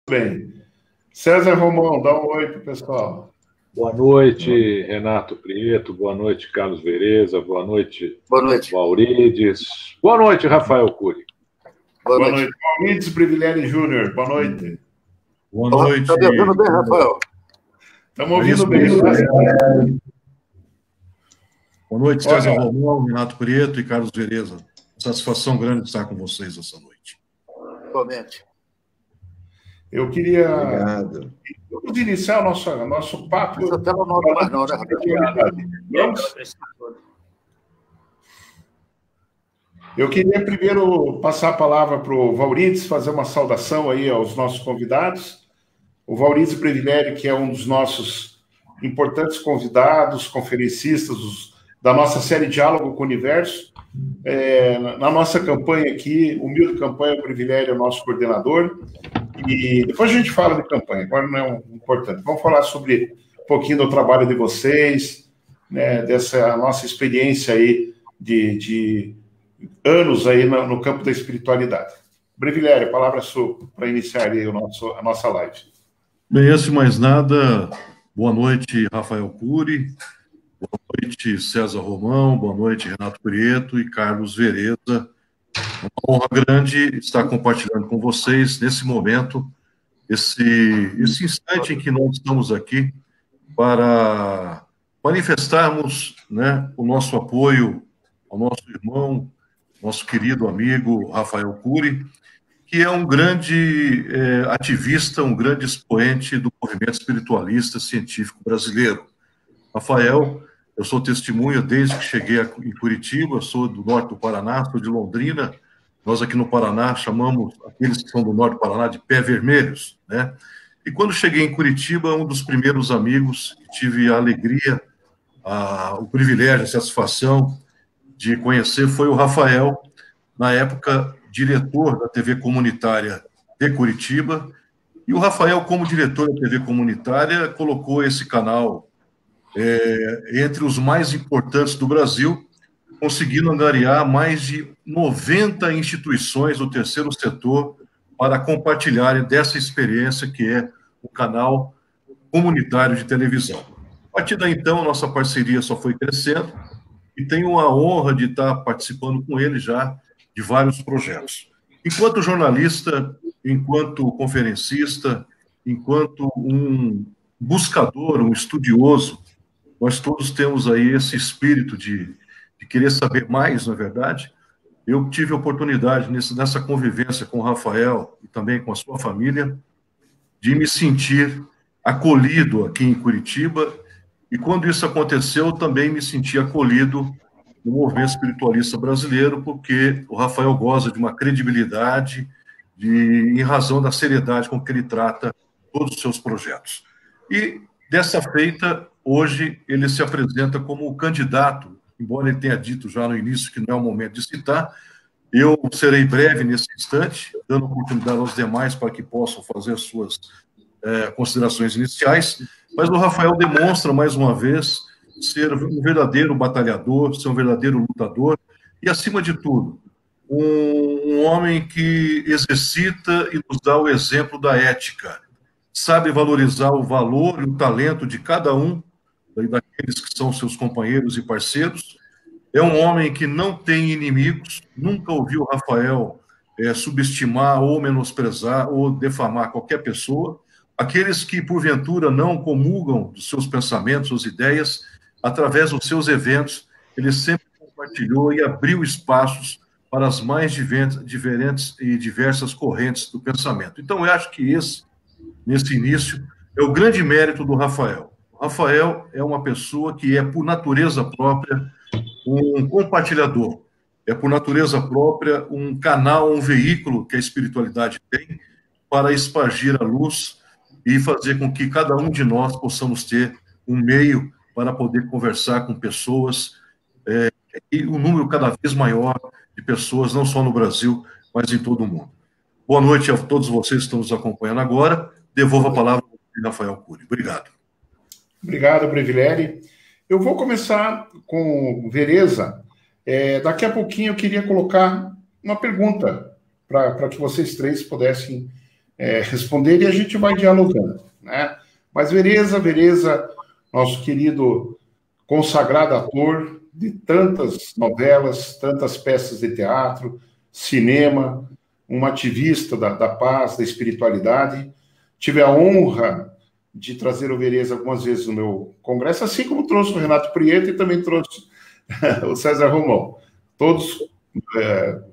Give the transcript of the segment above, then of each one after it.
Bem. César Romão, dá um oi pro pessoal. Boa noite, Renato Prieto. Boa noite, Carlos Vereza. Boa noite, Maurides. Boa noite, Rafael Cury. Boa noite. Maurides Privilégio Júnior. Boa noite. Boa noite. Está me ouvindo bem, Rafael? Estamos ouvindo bem. Boa noite, César Romão, Renato Prieto e Carlos Vereza. Satisfação grande estar com vocês essa noite. Igualmente. Eu queria... Obrigado. Vamos iniciar o nosso papo. Essa tela não é mais não, né, Vamos? Eu queria primeiro passar a palavra para o Maurides, fazer uma saudação aí aos nossos convidados. O Maurides Privilégio, que é um dos nossos importantes convidados, conferencistas da nossa série Diálogo com o Universo. Na nossa campanha aqui, humilde campanha, o Privilégio é o nosso coordenador. E depois a gente fala de campanha, agora não é importante. Vamos falar sobre um pouquinho do trabalho de vocês, né, dessa nossa experiência aí de anos aí no campo da espiritualidade. Brevilhério, a palavra é sua para iniciar aí a nossa live. Bem, antes de mais nada, boa noite, Rafael Cury, boa noite, César Romão, boa noite, Renato Prieto e Carlos Vereza. É uma honra grande estar compartilhando com vocês, nesse momento, esse instante em que nós estamos aqui para manifestarmos, né, o nosso apoio ao nosso irmão, nosso querido amigo Rafael Cury, que é um grande ativista, um grande expoente do movimento espiritualista científico brasileiro. Rafael, eu sou testemunha desde que cheguei em Curitiba, sou do norte do Paraná, sou de Londrina. Nós aqui no Paraná chamamos aqueles que são do norte do Paraná de pé vermelhos, né? E quando cheguei em Curitiba, um dos primeiros amigos que tive a alegria, o privilégio, a satisfação de conhecer foi o Rafael, na época diretor da TV comunitária de Curitiba. E o Rafael, como diretor da TV comunitária, colocou esse canal entre os mais importantes do Brasil, conseguindo angariar mais de 90 instituições do terceiro setor para compartilharem dessa experiência que é o canal comunitário de televisão. A partir daí, então, nossa parceria só foi crescendo e tenho a honra de estar participando com ele já de vários projetos. Enquanto jornalista, enquanto conferencista, enquanto um buscador, um estudioso, nós todos temos aí esse espírito de querer saber mais, na verdade. Eu tive a oportunidade, nessa convivência com o Rafael e também com a sua família, de me sentir acolhido aqui em Curitiba, e quando isso aconteceu, também me senti acolhido no movimento espiritualista brasileiro, porque o Rafael goza de uma credibilidade em razão da seriedade com que ele trata todos os seus projetos. E, dessa feita, hoje ele se apresenta como candidato, embora ele tenha dito já no início que não é o momento de citar. Eu serei breve nesse instante, dando oportunidade aos demais para que possam fazer suas considerações iniciais, mas o Rafael demonstra, mais uma vez, ser um verdadeiro batalhador, ser um verdadeiro lutador e, acima de tudo, um homem que exercita e nos dá o exemplo da ética, sabe valorizar o valor e o talento de cada um daqueles que são seus companheiros e parceiros. É um homem que não tem inimigos, nunca ouviu Rafael subestimar ou menosprezar ou defamar qualquer pessoa. Aqueles que, porventura, não comungam dos seus pensamentos, suas ideias, através dos seus eventos, ele sempre compartilhou e abriu espaços para as mais diferentes e diversas correntes do pensamento. Então, eu acho que nesse início, é o grande mérito do Rafael. O Rafael é uma pessoa que é, por natureza própria, um compartilhador. É, por natureza própria, um canal, um veículo que a espiritualidade tem para espargir a luz e fazer com que cada um de nós possamos ter um meio para poder conversar com pessoas, e um número cada vez maior de pessoas, não só no Brasil, mas em todo o mundo. Boa noite a todos vocês que estão nos acompanhando agora. Devolvo a palavra ao Rafael Cury. Obrigado. Obrigado, Brevileri. Eu vou começar com Vereza. Daqui a pouquinho eu queria colocar uma pergunta para que vocês três pudessem responder e a gente vai dialogando, né? Mas Vereza, nosso querido consagrado ator de tantas novelas, tantas peças de teatro, cinema, um ativista da paz, da espiritualidade. Tive a honra de trazer o Vereza algumas vezes no meu congresso, assim como trouxe o Renato Prieto e também trouxe o César Romão. Todos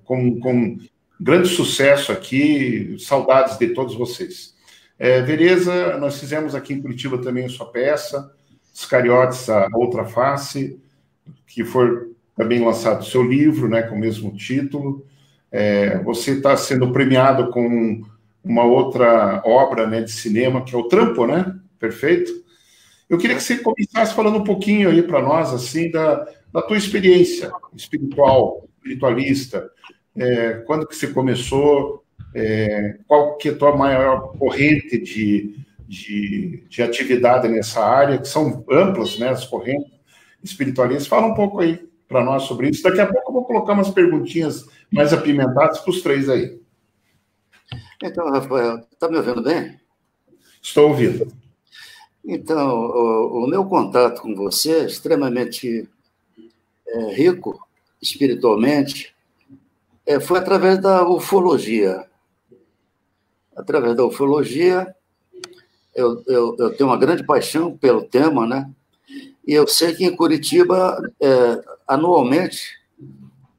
com grande sucesso aqui, saudades de todos vocês. Vereza, nós fizemos aqui em Curitiba também a sua peça, Iscariotes, a Outra Face, que foi também lançado o seu livro, né, com o mesmo título. Você está sendo premiado com uma outra obra, né, de cinema, que é o Trampo, né? Perfeito? Eu queria que você começasse falando um pouquinho aí para nós, assim, da tua experiência espiritualista, quando que você começou, qual que é a tua maior corrente de atividade nessa área, que são amplas, né, as correntes espiritualistas. Fala um pouco aí para nós sobre isso. Daqui a pouco eu vou colocar umas perguntinhas mais apimentadas para os três aí. Então, Rafael, está me ouvindo bem? Estou ouvindo. Então, o meu contato com você é extremamente rico, espiritualmente, foi através da ufologia. Através da ufologia, eu tenho uma grande paixão pelo tema, né? E eu sei que em Curitiba, anualmente,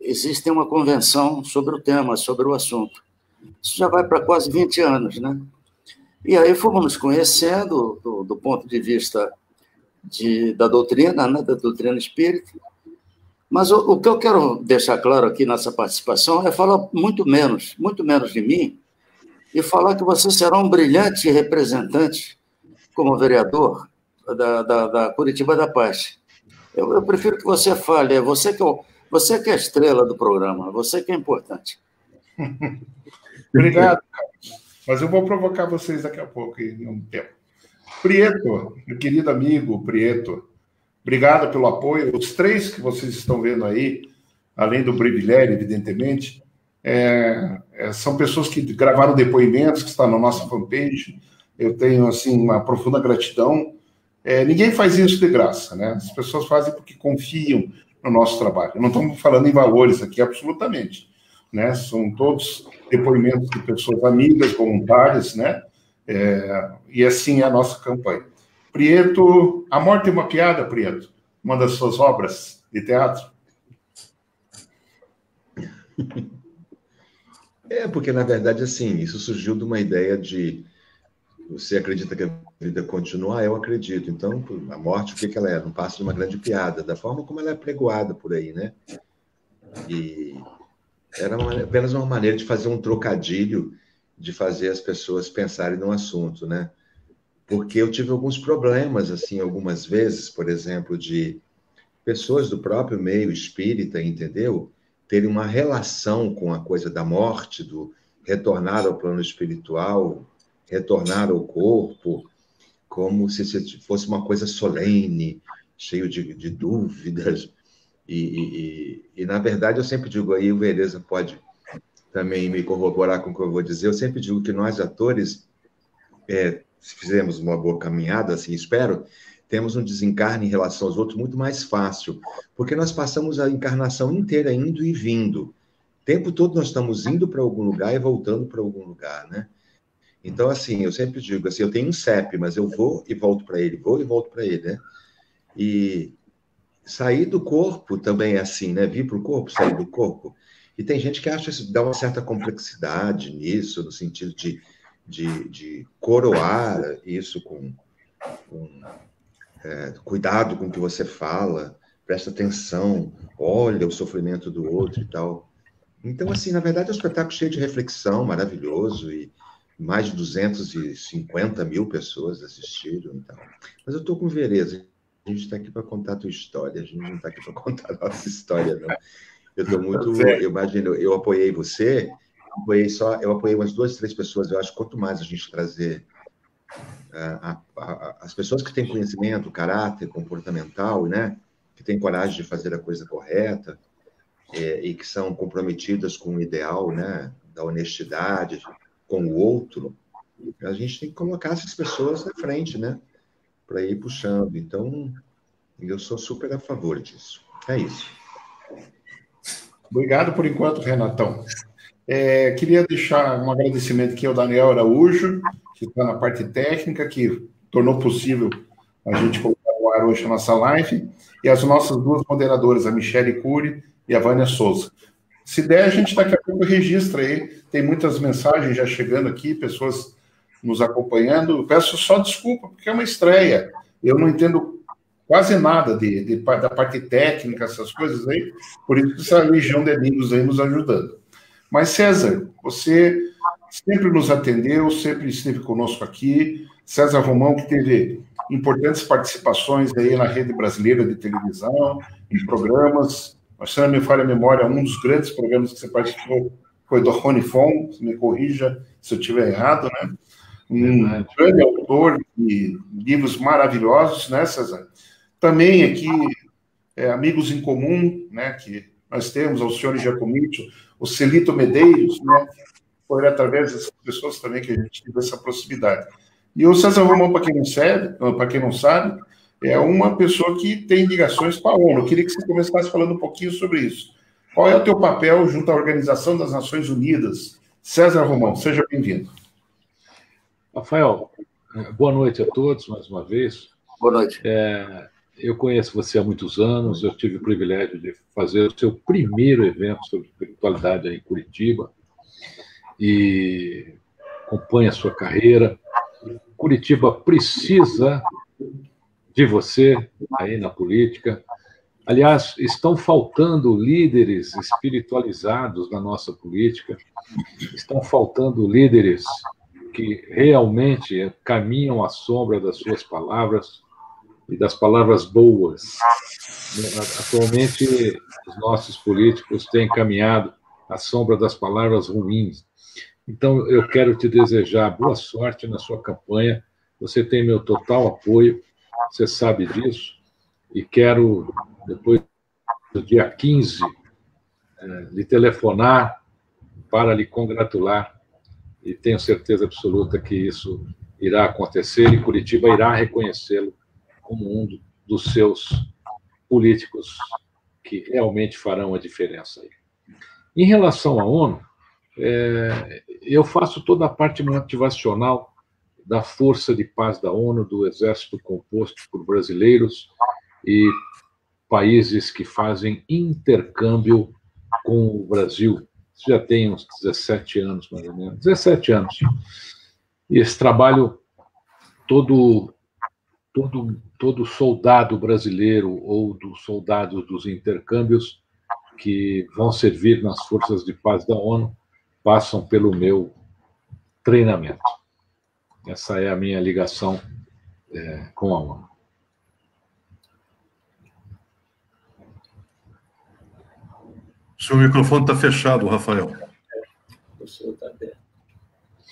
existe uma convenção sobre o tema, sobre o assunto. Isso já vai para quase 20 anos, né? E aí fomos nos conhecendo do ponto de vista da doutrina, né? Da doutrina espírita. Mas o que eu quero deixar claro aqui nessa participação é falar muito menos de mim e falar que você será um brilhante representante como vereador da Curitiba da Paz. Eu prefiro que você fale, você que é a estrela do programa, você que é importante. Obrigado, Carlos. Mas eu vou provocar vocês daqui a pouco, em um tempo. Prieto, meu querido amigo Prieto, obrigado pelo apoio. Os três que vocês estão vendo aí, além do Brevilério, evidentemente, são pessoas que gravaram depoimentos, que estão na nossa fanpage. Eu tenho, assim, uma profunda gratidão. Ninguém faz isso de graça, né? As pessoas fazem porque confiam no nosso trabalho. Não estamos falando em valores aqui, absolutamente, né? São todos depoimentos de pessoas amigas, voluntárias, né? E assim é a nossa campanha. Prieto, A Morte é uma Piada, Prieto, uma das suas obras de teatro. Porque, na verdade, assim, isso surgiu de uma ideia de você acredita que a vida continua? Eu acredito. Então, a morte, o que ela é? Não passa de uma grande piada, da forma como ela é pregoada por aí, né? E era apenas uma maneira de fazer um trocadilho, de fazer as pessoas pensarem no assunto, né? Porque eu tive alguns problemas, assim, algumas vezes, por exemplo, de pessoas do próprio meio espírita, entendeu? Terem uma relação com a coisa da morte, do retornar ao plano espiritual, retornar ao corpo, como se fosse uma coisa solene, cheio de dúvidas. E, na verdade, eu sempre digo, aí o Vereza pode também me corroborar com o que eu vou dizer, eu sempre digo que nós, atores, se fizermos uma boa caminhada, assim, espero, temos um desencarne em relação aos outros muito mais fácil, porque nós passamos a encarnação inteira indo e vindo. O tempo todo nós estamos indo para algum lugar e voltando para algum lugar, né? Então, assim, eu sempre digo, assim, eu tenho um CEP, mas eu vou e volto para ele, vou e volto para ele, né? E sair do corpo também é assim, né? Vir para o corpo, sair do corpo. E tem gente que acha isso, dá uma certa complexidade nisso, no sentido de coroar isso com cuidado com o que você fala, presta atenção, olha o sofrimento do outro e tal. Então, assim, na verdade, é um espetáculo cheio de reflexão, maravilhoso, e mais de 250 mil pessoas assistiram. Então. Mas eu estou com Vereza, a gente está aqui para contar a tua história, a gente não está aqui para contar a nossa história, não. Eu estou muito... Eu imagino, eu apoiei você, eu apoiei umas 2, 3 pessoas, eu acho que quanto mais a gente trazer as pessoas que têm conhecimento, caráter comportamental, né, que têm coragem de fazer a coisa correta e que são comprometidas com o ideal, né, da honestidade com o outro, A gente tem que colocar essas pessoas na frente, né? Para ir puxando. Então, eu sou super a favor disso. É isso. Obrigado por enquanto, Renatão. Queria deixar um agradecimento aqui ao Daniel Araújo, que está na parte técnica, que tornou possível a gente colocar no ar hoje a nossa live, e as nossas duas moderadoras, a Michele Cury e a Vânia Souza. Se der, a gente daqui a pouco registra aí. Tem muitas mensagens já chegando aqui, pessoas nos acompanhando. Eu peço só desculpa, porque é uma estreia. Eu não entendo quase nada da parte técnica, essas coisas aí, por isso essa legião de amigos aí nos ajudando. Mas, César, você sempre nos atendeu, sempre esteve conosco aqui. César Romão, que teve importantes participações aí na rede brasileira de televisão, em programas. Se não me falha a memória, um dos grandes programas que você participou foi do Rony Fon, me corrija se eu estiver errado, né? Um grande autor de livros maravilhosos, né, César? Também aqui, amigos em comum, né, que nós temos, o senhor Giacomito, o Celito Medeiros, né? Foi através dessas pessoas também que a gente teve essa proximidade. E o César Romão, para quem não sabe, é uma pessoa que tem ligações com a ONU. Eu queria que você começasse falando um pouquinho sobre isso. Qual é o teu papel junto à Organização das Nações Unidas? César Romão, seja bem-vindo. Rafael, boa noite a todos, mais uma vez. Boa noite. Eu conheço você há muitos anos, eu tive o privilégio de fazer o seu primeiro evento sobre espiritualidade aí em Curitiba, e acompanho a sua carreira. Curitiba precisa de você aí na política. Aliás, estão faltando líderes espiritualizados na nossa política, estão faltando líderes que realmente caminham à sombra das suas palavras e das palavras boas. Atualmente, os nossos políticos têm caminhado à sombra das palavras ruins. Então, eu quero te desejar boa sorte na sua campanha. Você tem meu total apoio, você sabe disso, e quero, depois do dia 15, lhe telefonar para lhe congratular, e tenho certeza absoluta que isso irá acontecer e Curitiba irá reconhecê-lo como um dos seus políticos que realmente farão a diferença aí. Em relação à ONU, eu faço toda a parte motivacional da Força de Paz da ONU, do Exército composto por brasileiros e países que fazem intercâmbio com o Brasil. Isso já tem uns 17 anos, mais ou menos. 17 anos. E esse trabalho, todo soldado brasileiro ou dos soldados dos intercâmbios que vão servir nas Forças de Paz da ONU passam pelo meu treinamento. Essa é a minha ligação com a ONU. Seu microfone está fechado, Rafael.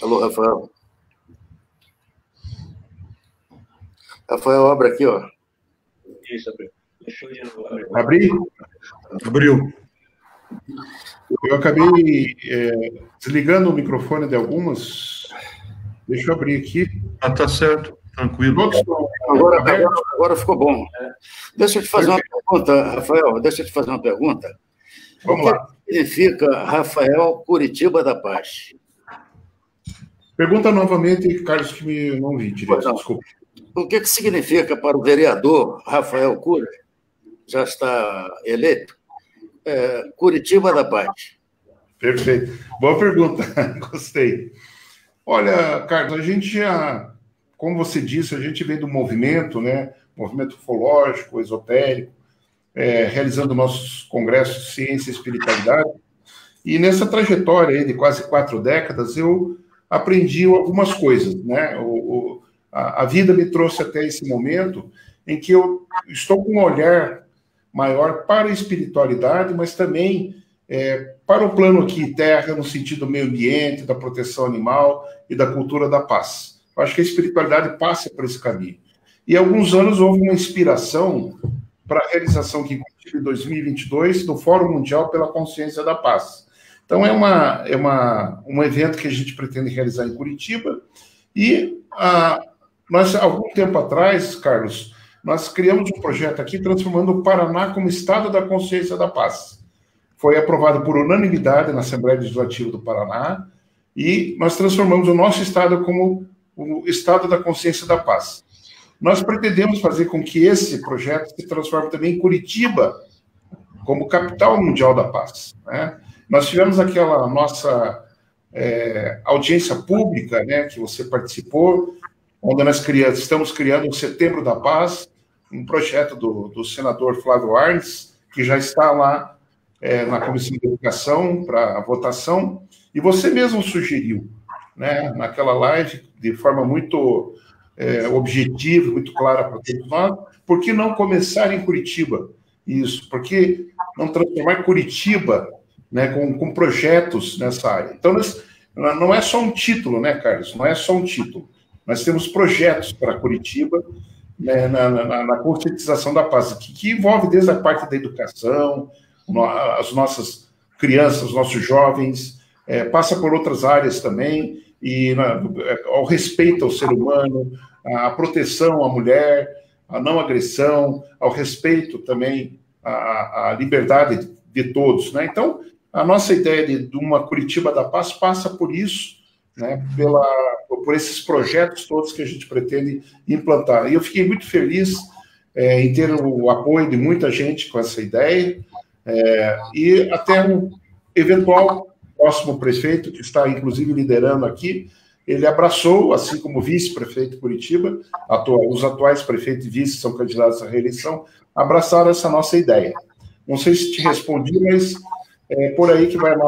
Alô, Rafael. Rafael, abre aqui, ó. Isso, abriu. Deixa eu abrir. Abriu. Eu acabei desligando o microfone de algumas. Deixa eu abrir aqui. Tá certo, tranquilo. Agora ficou bom. Deixa eu te fazer uma pergunta, Rafael. Deixa eu te fazer uma pergunta. Vamos lá. O que significa Rafael Curitiba da Paz? Pergunta novamente, Carlos, que me não ouvi direito, desculpa. O que significa para o vereador Rafael Cury, já está eleito, Curitiba da Paz? Perfeito. Boa pergunta, gostei. Olha, Carlos, a gente já, como você disse, a gente vem do movimento, né? Movimento ufológico, esotérico, realizando nossos congressos de ciência e espiritualidade. E nessa trajetória aí de quase 4 décadas, eu aprendi algumas coisas, né? A vida me trouxe até esse momento em que eu estou com um olhar maior para a espiritualidade, mas também para o plano aqui terra, no sentido do meio ambiente, da proteção animal e da cultura da paz. Eu acho que a espiritualidade passa por esse caminho. E há alguns anos houve uma inspiração para a realização aqui em 2022 do Fórum Mundial pela Consciência da Paz. Então, um evento que a gente pretende realizar em Curitiba E nós, algum tempo atrás, Carlos, nós criamos um projeto aqui transformando o Paraná como Estado da Consciência da Paz. Foi aprovado por unanimidade na Assembleia Legislativa do Paraná e nós transformamos o nosso Estado como o Estado da Consciência da Paz. Nós pretendemos fazer com que esse projeto se transforme também em Curitiba como capital mundial da paz, né? Nós tivemos aquela nossa audiência pública, né, que você participou, onde nós estamos criando o Setembro da Paz, um projeto do senador Flávio Arnes, que já está lá na Comissão de Educação para votação, e você mesmo sugeriu, né, naquela live, de forma muito objetiva, muito clara para todos nós, por que não começar em Curitiba? Isso, porque não transformar Curitiba, né, com projetos nessa área. Então, não é só um título, né, Carlos? Não é só um título. Nós temos projetos para Curitiba, né, na conscientização da paz, que envolve desde a parte da educação, as nossas crianças, os nossos jovens, passa por outras áreas também, e ao respeito ao ser humano, à proteção à mulher, à não agressão, ao respeito também à liberdade de todos, né? Então, a nossa ideia de uma Curitiba da Paz passa por isso, né? Por esses projetos todos que a gente pretende implantar. E eu fiquei muito feliz em ter o apoio de muita gente com essa ideia, e até um eventual próximo prefeito, que está inclusive liderando aqui, ele abraçou, assim como o vice-prefeito de Curitiba, os atuais prefeitos e vice são candidatos à reeleição, abraçaram essa nossa ideia. Não sei se te respondi, mas é por aí que vai a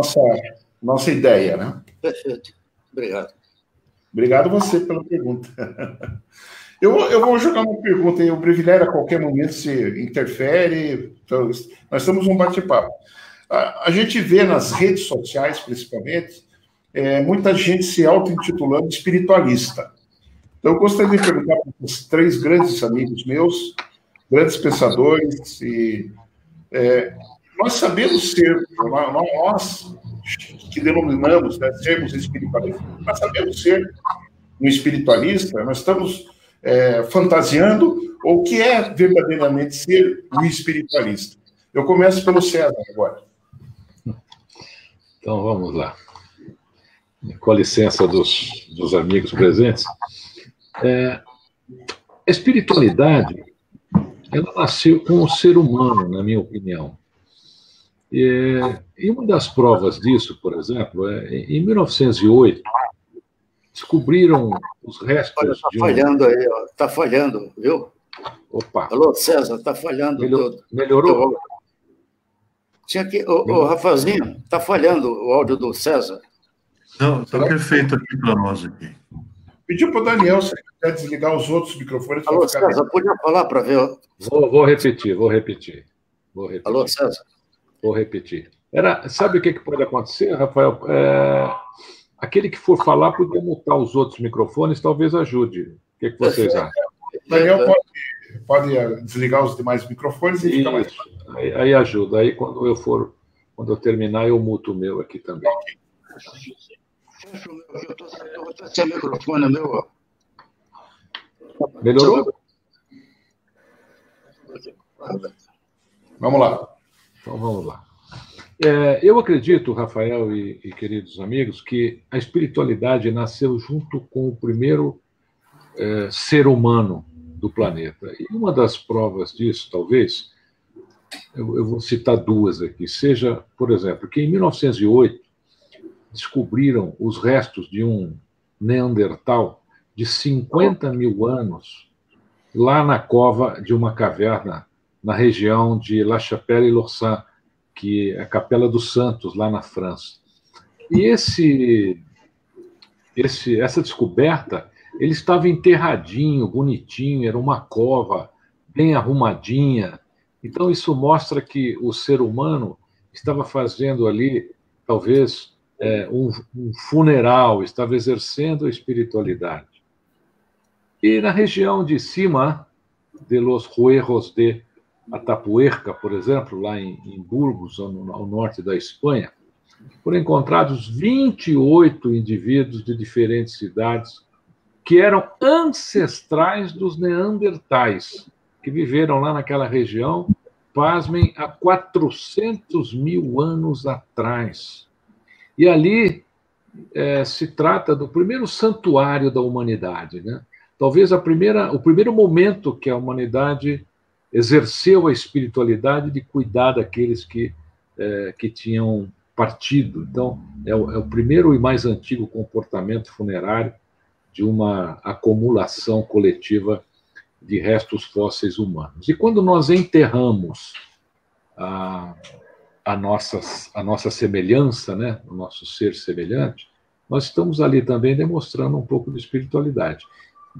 nossa ideia, né? Perfeito. Obrigado. Obrigado você pela pergunta. Eu vou jogar uma pergunta aí, o Privilégio a qualquer momento se interfere, então, nós estamos num bate-papo. A gente vê nas redes sociais, principalmente, muita gente se auto-intitulando espiritualista. Então, eu gostaria de perguntar para os 3 grandes amigos meus, grandes pensadores, e nós sabemos ser, nós que denominamos, né, sermos espiritualistas, nós sabemos ser um espiritualista, nós estamos fantasiando, ou o que é verdadeiramente ser um espiritualista? Eu começo pelo César agora. Então, vamos lá. Com a licença dos amigos presentes. A espiritualidade, ela nasceu com o ser humano, na minha opinião. E uma das provas disso, por exemplo, em 1908, descobriram os restos de um... Está falhando aí, está falhando, viu? Opa. Alô, César, está falhando. Melhorou? Tinha que... Ô, Rafaelzinho, está falhando o áudio do César. Não, está perfeito aqui para nós aqui. Pediu para o Daniel, se quiser desligar os outros microfones. Alô, César, podia falar para ver... Vou repetir. Alô, César? Vou repetir. Sabe o que pode acontecer, Rafael? Aquele que for falar podia mutar os outros microfones, talvez ajude. O que vocês acham? Daniel pode desligar os demais microfones e fica mais... Aí ajuda. Aí quando eu terminar, eu muto o meu aqui também. Fecha o meu aqui, eu estou sem microfone, meu. Melhorou? Vamos lá. Então, vamos lá. Eu acredito, Rafael e queridos amigos, que a espiritualidade nasceu junto com o primeiro ser humano do planeta. E uma das provas disso, talvez, eu vou citar 2 aqui, seja, por exemplo, que em 1908 descobriram os restos de um Neandertal de 50 mil anos lá na cova de uma caverna na região de La Chapelle-Lausanne, que é a Capela dos Santos, lá na França. E essa descoberta, ele estava enterradinho, bonitinho, era uma cova bem arrumadinha. Então, isso mostra que o ser humano estava fazendo ali, talvez, um funeral, estava exercendo a espiritualidade. E na região de cima, de los Huerros de Atapuerca, por exemplo, lá em Burgos, ao norte da Espanha, foram encontrados 28 indivíduos de diferentes cidades que eram ancestrais dos neandertais, que viveram lá naquela região, pasmem, há 400 mil anos atrás. E ali se trata do primeiro santuário da humanidade, né? Talvez o primeiro momento que a humanidade exerceu a espiritualidade de cuidar daqueles que tinham partido. Então, é o primeiro e mais antigo comportamento funerário de uma acumulação coletiva de restos fósseis humanos. E quando nós enterramos a nossa semelhança, né, o nosso ser semelhante, nós estamos ali também demonstrando um pouco de espiritualidade.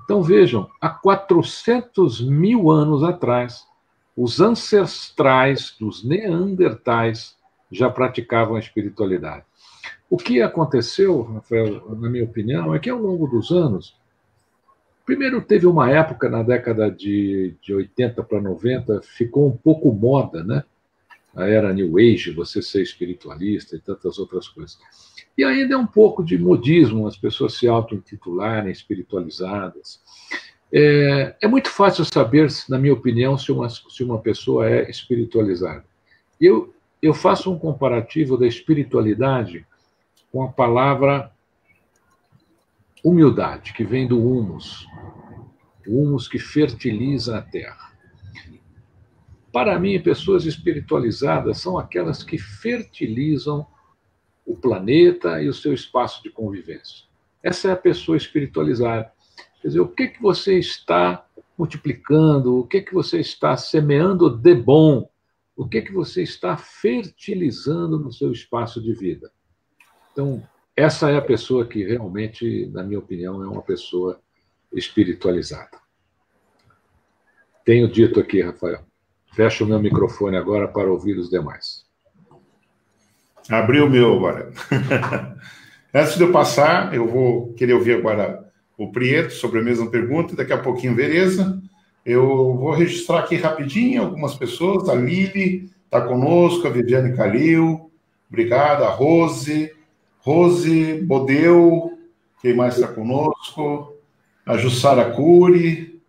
Então, vejam, há 400 mil anos atrás, os ancestrais dos neandertais já praticavam a espiritualidade. O que aconteceu, Rafael, na minha opinião, é que ao longo dos anos, primeiro teve uma época, na década de 80 para 90, ficou um pouco moda, né? A era New Age, você ser espiritualista e tantas outras coisas. E ainda é um pouco de modismo, as pessoas se auto-intitularem espiritualizadas. É muito fácil saber, na minha opinião, se uma pessoa é espiritualizada. Eu faço um comparativo da espiritualidade com a palavra humildade, que vem do humus, o humus que fertiliza a terra. Para mim, pessoas espiritualizadas são aquelas que fertilizam o planeta e o seu espaço de convivência. Essa é a pessoa espiritualizada. Quer dizer, o que você está multiplicando, o que você está semeando de bom, o que você está fertilizando no seu espaço de vida. Então, essa é a pessoa que realmente, na minha opinião, é uma pessoa espiritualizada. Tenho dito aqui, Rafael. Fecho o meu microfone agora para ouvir os demais. Abriu o meu agora. Antes de eu passar, eu vou querer ouvir agora o Prieto sobre a mesma pergunta, daqui a pouquinho Vereza. Eu vou registrar aqui rapidinho algumas pessoas. A Lili está conosco, a Viviane Calil, obrigado, a Rose Bodeu, quem mais está conosco? A Jussara Cury,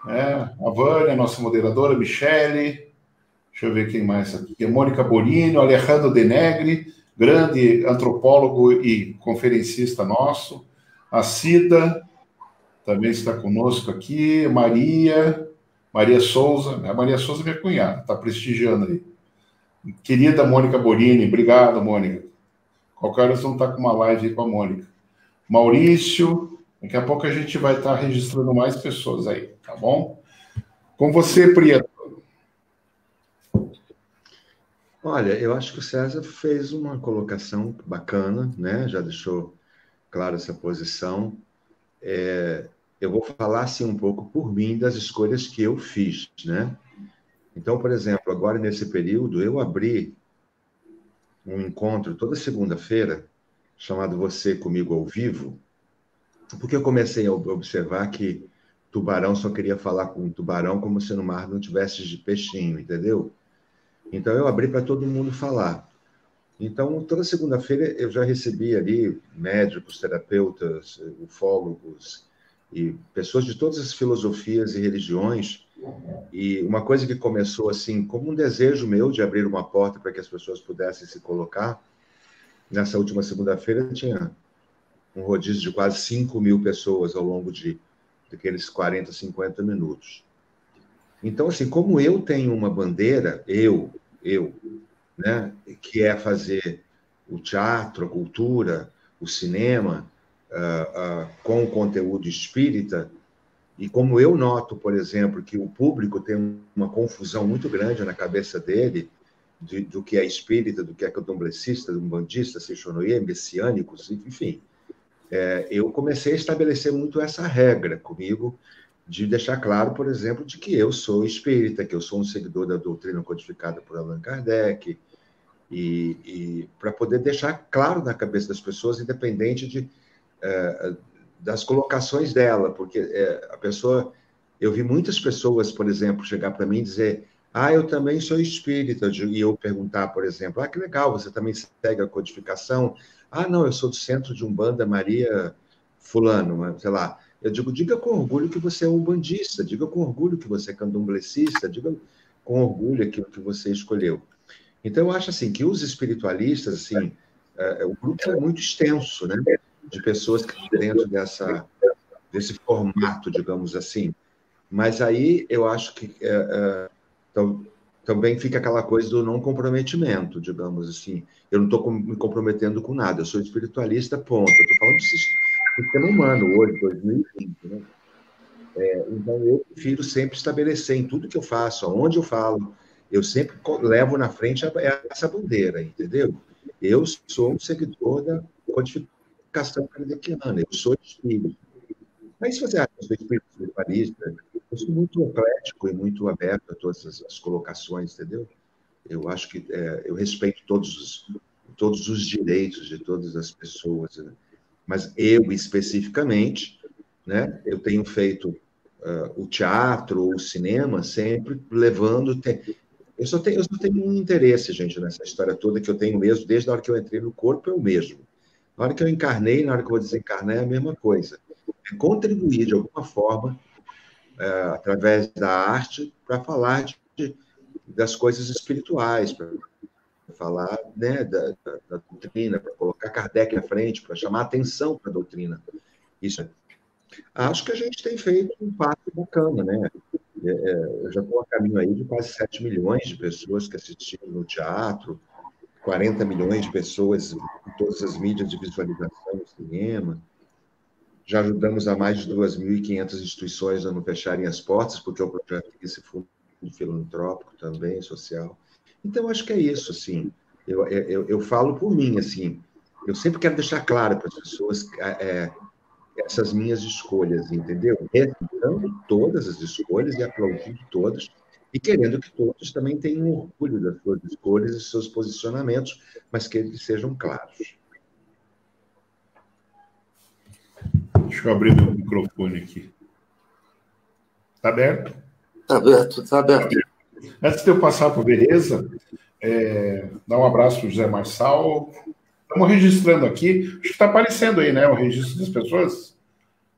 a Vânia, nossa moderadora, Michele, deixa eu ver quem mais aqui, a Mônica Borini, o Alejandro Denegri, grande antropólogo e conferencista nosso, a Cida também está conosco aqui, Maria Souza, a Maria Souza é minha cunhada, está prestigiando aí. Querida Mônica Borini, obrigado, Mônica. Qualquer hora vocês vão estar com uma live aí com a Mônica. Maurício, daqui a pouco a gente vai estar registrando mais pessoas aí, tá bom? Com você, Prieto. Olha, eu acho que o César fez uma colocação bacana, né? Já deixou claro essa posição. Eu vou falar assim um pouco por mim das escolhas que eu fiz, né? Então, por exemplo, agora nesse período eu abri um encontro toda segunda-feira chamado Você Comigo ao Vivo, porque eu comecei a observar que tubarão só queria falar com tubarão como se no mar não tivesse de peixinho, entendeu? Então eu abri para todo mundo falar. Então, toda segunda-feira eu já recebi ali médicos, terapeutas, ufólogos e pessoas de todas as filosofias e religiões. E uma coisa que começou assim, como um desejo meu de abrir uma porta para que as pessoas pudessem se colocar, nessa última segunda-feira tinha um rodízio de quase 5.000 pessoas ao longo daqueles 40, 50 minutos. Então, assim, como eu tenho uma bandeira, né, que é fazer o teatro, a cultura, o cinema, com conteúdo espírita, e como eu noto, por exemplo, que o público tem uma confusão muito grande na cabeça dele do que é espírita, do que é candomblecista, umbandista, seixonoye, messiânicos, enfim. Eu comecei a estabelecer muito essa regra comigo, de deixar claro, por exemplo, de que eu sou espírita, que eu sou um seguidor da doutrina codificada por Allan Kardec, e para poder deixar claro na cabeça das pessoas, independente das colocações dela, porque a pessoa... Eu vi muitas pessoas, por exemplo, chegar para mim e dizer: eu também sou espírita, e eu perguntar, por exemplo, que legal, você também segue a codificação? Não, eu sou do Centro de Umbanda Maria Fulano, sei lá. Eu digo, diga com orgulho que você é umbandista, diga com orgulho que você é candomblecista, diga com orgulho aquilo que você escolheu. Então, eu acho assim que os espiritualistas, assim, o grupo é muito extenso, né? De pessoas que estão dentro desse formato, digamos assim. Mas aí eu acho que também fica aquela coisa do não comprometimento, digamos assim. Eu não estou me comprometendo com nada, eu sou espiritualista, ponto. Eu estou falando do sistema humano hoje, 2020, né? Então, eu prefiro sempre estabelecer em tudo que eu faço, aonde eu falo, eu sempre levo na frente essa bandeira, entendeu? Eu sou um seguidor da codificação kardeciana, eu sou espírito. Mas se você acha que eu sou espiritualista, eu sou muito eclético e muito aberto a todas as colocações, entendeu? Eu acho que eu respeito todos os direitos de todas as pessoas, né? Mas eu, especificamente, né, eu tenho feito o teatro ou o cinema sempre levando... Eu só tenho um interesse, gente, nessa história toda que eu tenho mesmo, desde a hora que eu entrei no corpo, eu mesmo. Na hora que eu encarnei, na hora que eu vou desencarnar, é a mesma coisa. É contribuir, de alguma forma, através da arte, para falar das coisas espirituais, para falar, né, da doutrina, para colocar Kardec à frente, para chamar atenção para a doutrina. Isso. Acho que a gente tem feito um passo bacana, né? Eu já estou a caminho aí de quase 7 milhões de pessoas que assistiram no teatro, 40 milhões de pessoas em todas as mídias de visualização no cinema. Já ajudamos a mais de 2.500 instituições a não fecharem as portas, porque o projeto tem esse fundo filantrópico também, social. Então, acho que é isso, assim. Eu falo por mim, assim. Eu sempre quero deixar claro para as pessoas essas minhas escolhas, entendeu? Respeitando todas as escolhas e aplaudindo todas, e querendo que todos também tenham orgulho das suas escolhas e seus posicionamentos, mas que eles sejam claros. Deixa eu abrir meu microfone aqui. Está aberto? Está aberto, está aberto. Antes de eu passar para a Vereza, dar um abraço para o José Marçal. Estamos registrando aqui. Acho que está aparecendo aí, né? O registro das pessoas.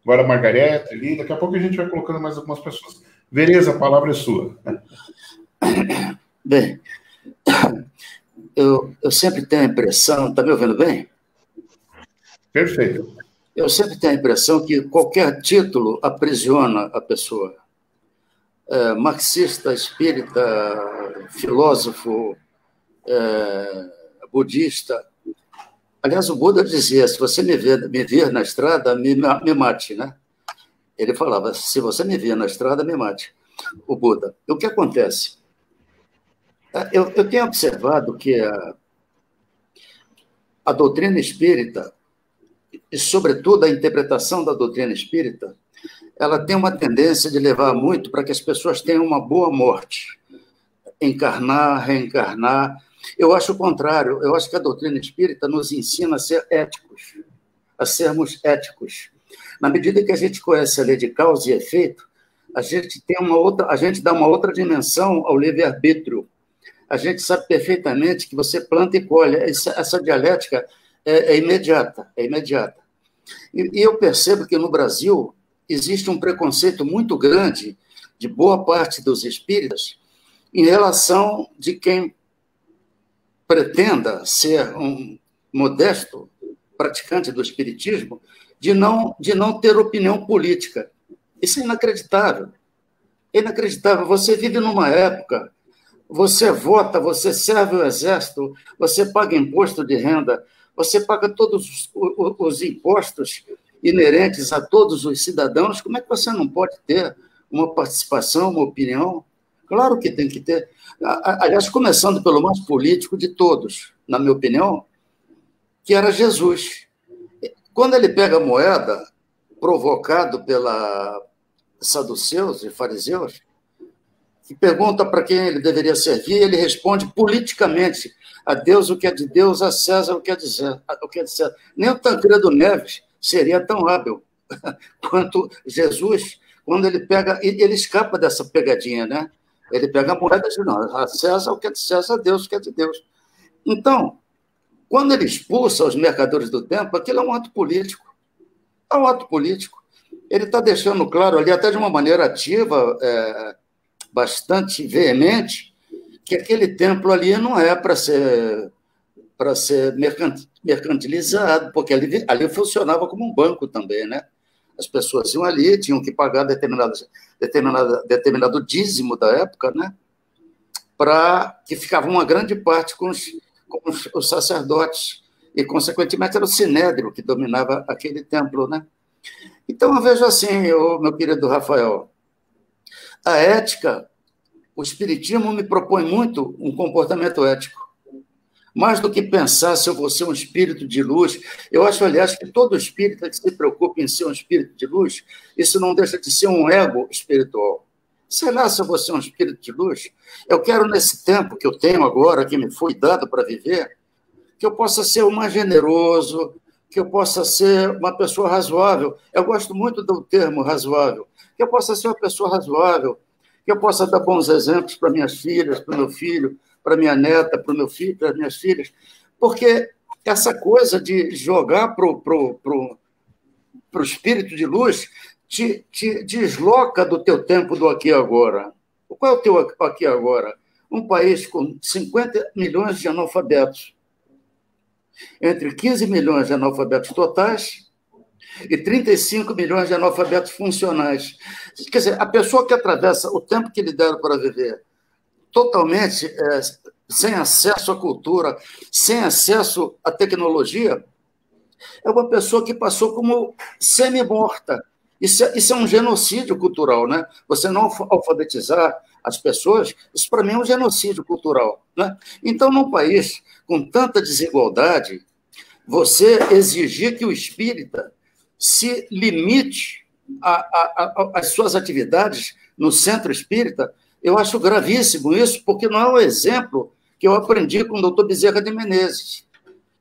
Agora a Margareta ali. Daqui a pouco a gente vai colocando mais algumas pessoas. Vereza, a palavra é sua. Bem, eu sempre tenho a impressão... Está me ouvindo bem? Perfeito. Eu sempre tenho a impressão que qualquer título aprisiona a pessoa. Marxista, espírita, filósofo, budista. Aliás, o Buda dizia, se você me vir na estrada, me mate, né? Ele falava, se você me vir na estrada, me mate. O Buda. O que acontece? Eu tenho observado que a doutrina espírita, e, sobretudo, a interpretação da doutrina espírita, ela tem uma tendência de levar muito para que as pessoas tenham uma boa morte. Encarnar, reencarnar. Eu acho o contrário. Eu acho que a doutrina espírita nos ensina a ser éticos, a sermos éticos. Na medida que a gente conhece a lei de causa e efeito, a gente dá uma outra dimensão ao livre-arbítrio. A gente sabe perfeitamente que você planta e colhe. Essa dialética é imediata. E eu percebo que no Brasil existe um preconceito muito grande de boa parte dos espíritas em relação de quem pretenda ser um modesto praticante do espiritismo, de não ter opinião política. Isso é inacreditável. É inacreditável. Você vive numa época, você vota, você serve o exército, você paga imposto de renda, você paga todos os impostos inerentes a todos os cidadãos. Como é que você não pode ter uma participação, uma opinião? Claro que tem que ter. Aliás, começando pelo mais político de todos, na minha opinião, que era Jesus. Quando ele pega a moeda, provocado pela saduceus e fariseus, que pergunta para quem ele deveria servir, ele responde politicamente: a Deus o que é de Deus, a César o que é de César. Nem o Tancredo Neves seria tão hábil quanto Jesus, quando ele escapa dessa pegadinha, né? Ele pega a moeda e diz: não, a César o que é de César, a Deus o que é de Deus. Então, quando ele expulsa os mercadores do templo, aquilo é um ato político. É um ato político. ele está deixando claro ali, até de uma maneira ativa, bastante veemente, que aquele templo ali não é para ser mercantilizado, porque ali funcionava como um banco também, né? As pessoas iam ali, tinham que pagar determinado dízimo da época, né? Para que ficava uma grande parte com os sacerdotes, e, consequentemente, era o sinédrio que dominava aquele templo, né? Então, eu vejo assim, meu querido Rafael, a ética, o espiritismo me propõe muito um comportamento ético. Mais do que pensar se eu vou ser um espírito de luz, eu acho, aliás, que todo espírita que se preocupe em ser um espírito de luz, isso não deixa de ser um ego espiritual. Sei lá se eu vou ser um espírito de luz. Eu quero, nesse tempo que eu tenho agora, que me foi dado para viver, que eu possa ser o mais generoso, que eu possa ser uma pessoa razoável. Eu gosto muito do termo razoável. Que eu possa ser uma pessoa razoável, que eu possa dar bons exemplos para minhas filhas, para o meu filho, para minha neta, para o meu filho, para as minhas filhas. Porque essa coisa de jogar para o espírito de luz te desloca do teu tempo do aqui e agora. Qual é o teu aqui e agora? Um país com 50 milhões de analfabetos. Entre 15 milhões de analfabetos totais e 35 milhões de analfabetos funcionais. Quer dizer, a pessoa que atravessa o tempo que lhe deram para viver totalmente sem acesso à cultura, sem acesso à tecnologia, é uma pessoa que passou como semi-morta. Isso é um genocídio cultural, né? Você não alfabetizar as pessoas, isso para mim é um genocídio cultural, né? Então, num país com tanta desigualdade, você exigir que o espírita se limite às suas atividades no centro espírita, eu acho gravíssimo isso, porque não é o exemplo que eu aprendi com o doutor Bezerra de Menezes.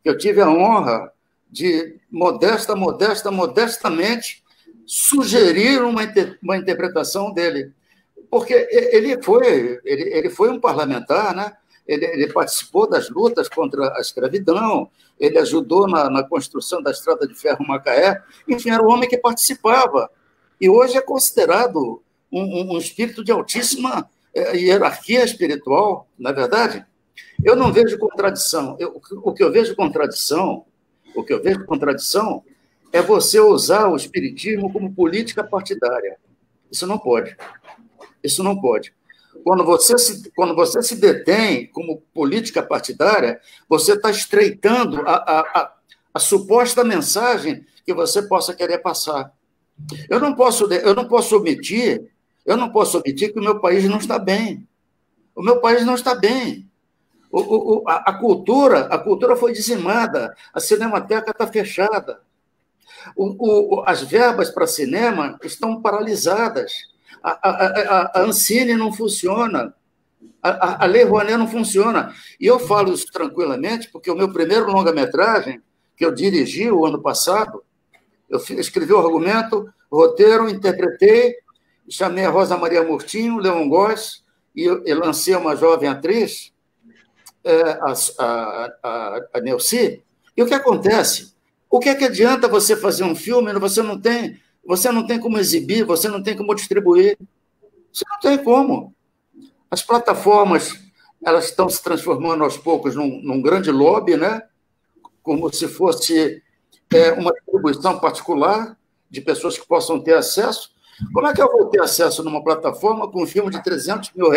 Eu tive a honra de, modestamente, sugerir uma interpretação dele. Porque ele foi um parlamentar, né? Ele participou das lutas contra a escravidão, ele ajudou na construção da Estrada de Ferro Macaé, enfim, era um homem que participava. E hoje é considerado um espírito de altíssima hierarquia espiritual, não é verdade? Eu não vejo contradição. O que eu vejo contradição é você usar o espiritismo como política partidária. Isso não pode. Isso não pode. Quando você se detém como política partidária, você está estreitando a suposta mensagem que você possa querer passar. Eu não posso omitir que o meu país não está bem. O meu país não está bem. A cultura foi dizimada, a Cinemateca está fechada. As verbas para cinema estão paralisadas. A Ancine não funciona, a Lei Rouanet não funciona. E eu falo isso tranquilamente, porque o meu primeiro longa-metragem, que eu dirigi o ano passado, eu escrevi o argumento, o roteiro, interpretei, chamei a Rosa Maria Murtinho, Leon Góes, e lancei uma jovem atriz, a Neuci. E o que acontece? O que é que adianta você fazer um filme, você não tem como exibir, você não tem como distribuir. Você não tem como. As plataformas, elas estão se transformando aos poucos num grande lobby, né? Como se fosse uma distribuição particular de pessoas que possam ter acesso. Como é que eu vou ter acesso numa plataforma com um filme de R$300 mil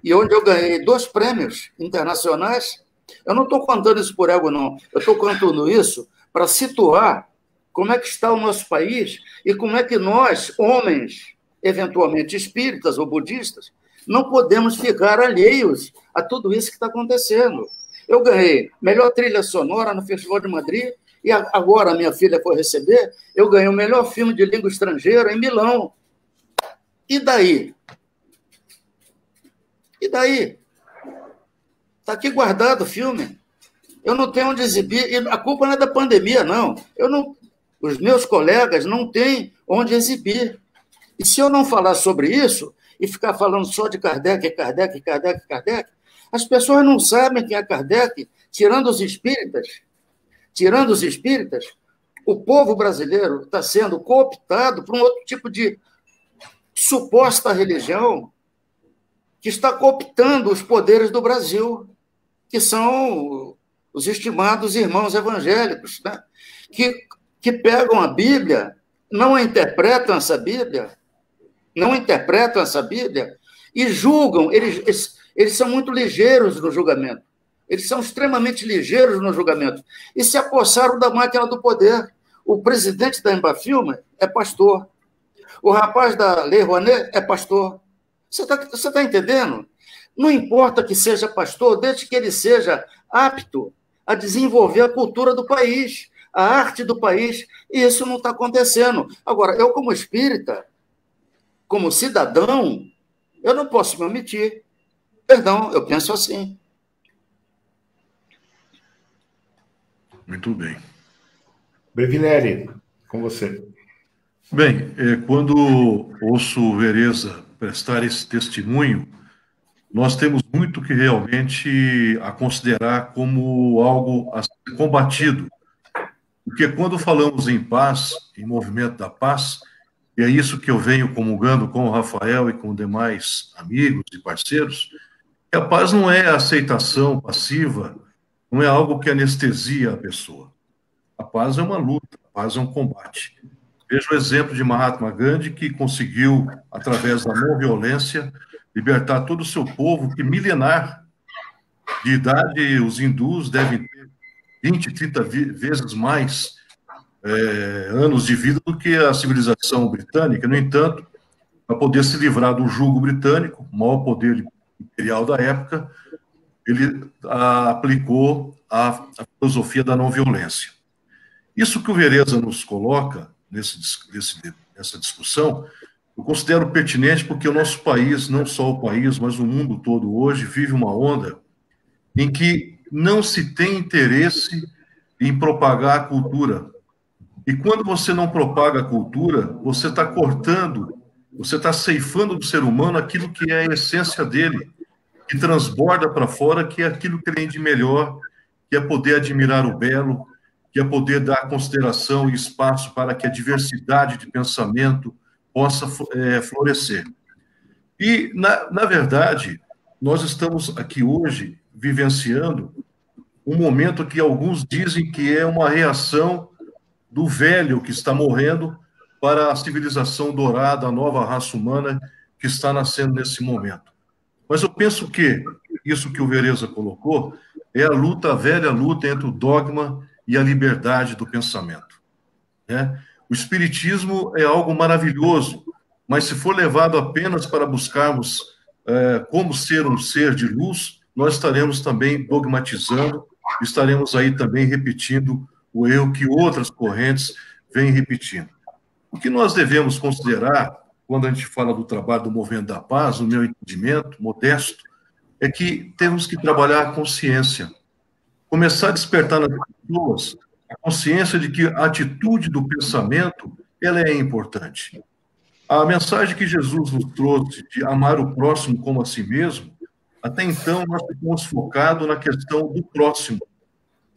e onde eu ganhei 2 prêmios internacionais? Eu não estou contando isso por ego, não. Eu estou contando isso para situar como é que está o nosso país e como é que nós, homens, eventualmente espíritas ou budistas, não podemos ficar alheios a tudo isso que está acontecendo. Eu ganhei melhor trilha sonora no Festival de Madrid e agora a minha filha foi receber, eu ganhei o melhor filme de língua estrangeira em Milão. E daí? E daí? Está aqui guardado o filme. Eu não tenho onde exibir. E a culpa não é da pandemia, não. Os meus colegas não têm onde exibir. E se eu não falar sobre isso e ficar falando só de Kardec, as pessoas não sabem quem é Kardec, tirando os espíritas, O povo brasileiro está sendo cooptado por um outro tipo de suposta religião que está cooptando os poderes do Brasil, que são os estimados irmãos evangélicos, né? que pegam a Bíblia, não interpretam essa Bíblia e julgam. Eles são muito ligeiros no julgamento. Eles são extremamente ligeiros no julgamento. E se apossaram da máquina do poder. O presidente da Embafilme é pastor. O rapaz da Lei Rouanet é pastor. Você está entendendo? Não importa que seja pastor, desde que ele seja apto a desenvolver a cultura do país, a arte do país, e isso não está acontecendo. Agora, eu como espírita, como cidadão, eu não posso me omitir. Perdão, eu penso assim. Muito bem. Brevinelli, com você. Bem, quando ouço Vereza prestar esse testemunho, nós temos muito que realmente a considerar como algo a ser combatido. Porque quando falamos em paz, em movimento da paz, e é isso que eu venho comungando com o Rafael e com demais amigos e parceiros, que a paz não é aceitação passiva, não é algo que anestesia a pessoa. A paz é uma luta, a paz é um combate. Veja o exemplo de Mahatma Gandhi, que conseguiu, através da não violência, libertar todo o seu povo, que milenar de idade, os hindus devem ter 20, 30 vezes mais anos de vida do que a civilização britânica. No entanto, para poder se livrar do jugo britânico, o maior poder imperial da época, ele aplicou a filosofia da não violência. Isso que o Vereza nos coloca nessa discussão, eu considero pertinente porque o nosso país, não só o país, mas o mundo todo hoje, vive uma onda em que não se tem interesse em propagar a cultura. E quando você não propaga a cultura, você está cortando, você está ceifando do ser humano aquilo que é a essência dele, que transborda para fora, que é aquilo que ele tem de melhor, que é poder admirar o belo, que é poder dar consideração e espaço para que a diversidade de pensamento possa florescer. E, na verdade, nós estamos aqui hoje vivenciando um momento que alguns dizem que é uma reação do velho que está morrendo para a civilização dourada, a nova raça humana que está nascendo nesse momento. Mas eu penso que isso que o Vereza colocou é a velha luta entre o dogma e a liberdade do pensamento. Né? O espiritismo é algo maravilhoso, mas se for levado apenas para buscarmos como ser um ser de luz, nós estaremos também dogmatizando, estaremos aí também repetindo o erro que outras correntes vêm repetindo. O que nós devemos considerar, quando a gente fala do trabalho do Movimento da Paz, no meu entendimento modesto, é que temos que trabalhar a consciência. Começar a despertar nas pessoas a consciência de que a atitude do pensamento ela é importante. A mensagem que Jesus nos trouxe de amar o próximo como a si mesmo, até então nós ficamos focados na questão do próximo.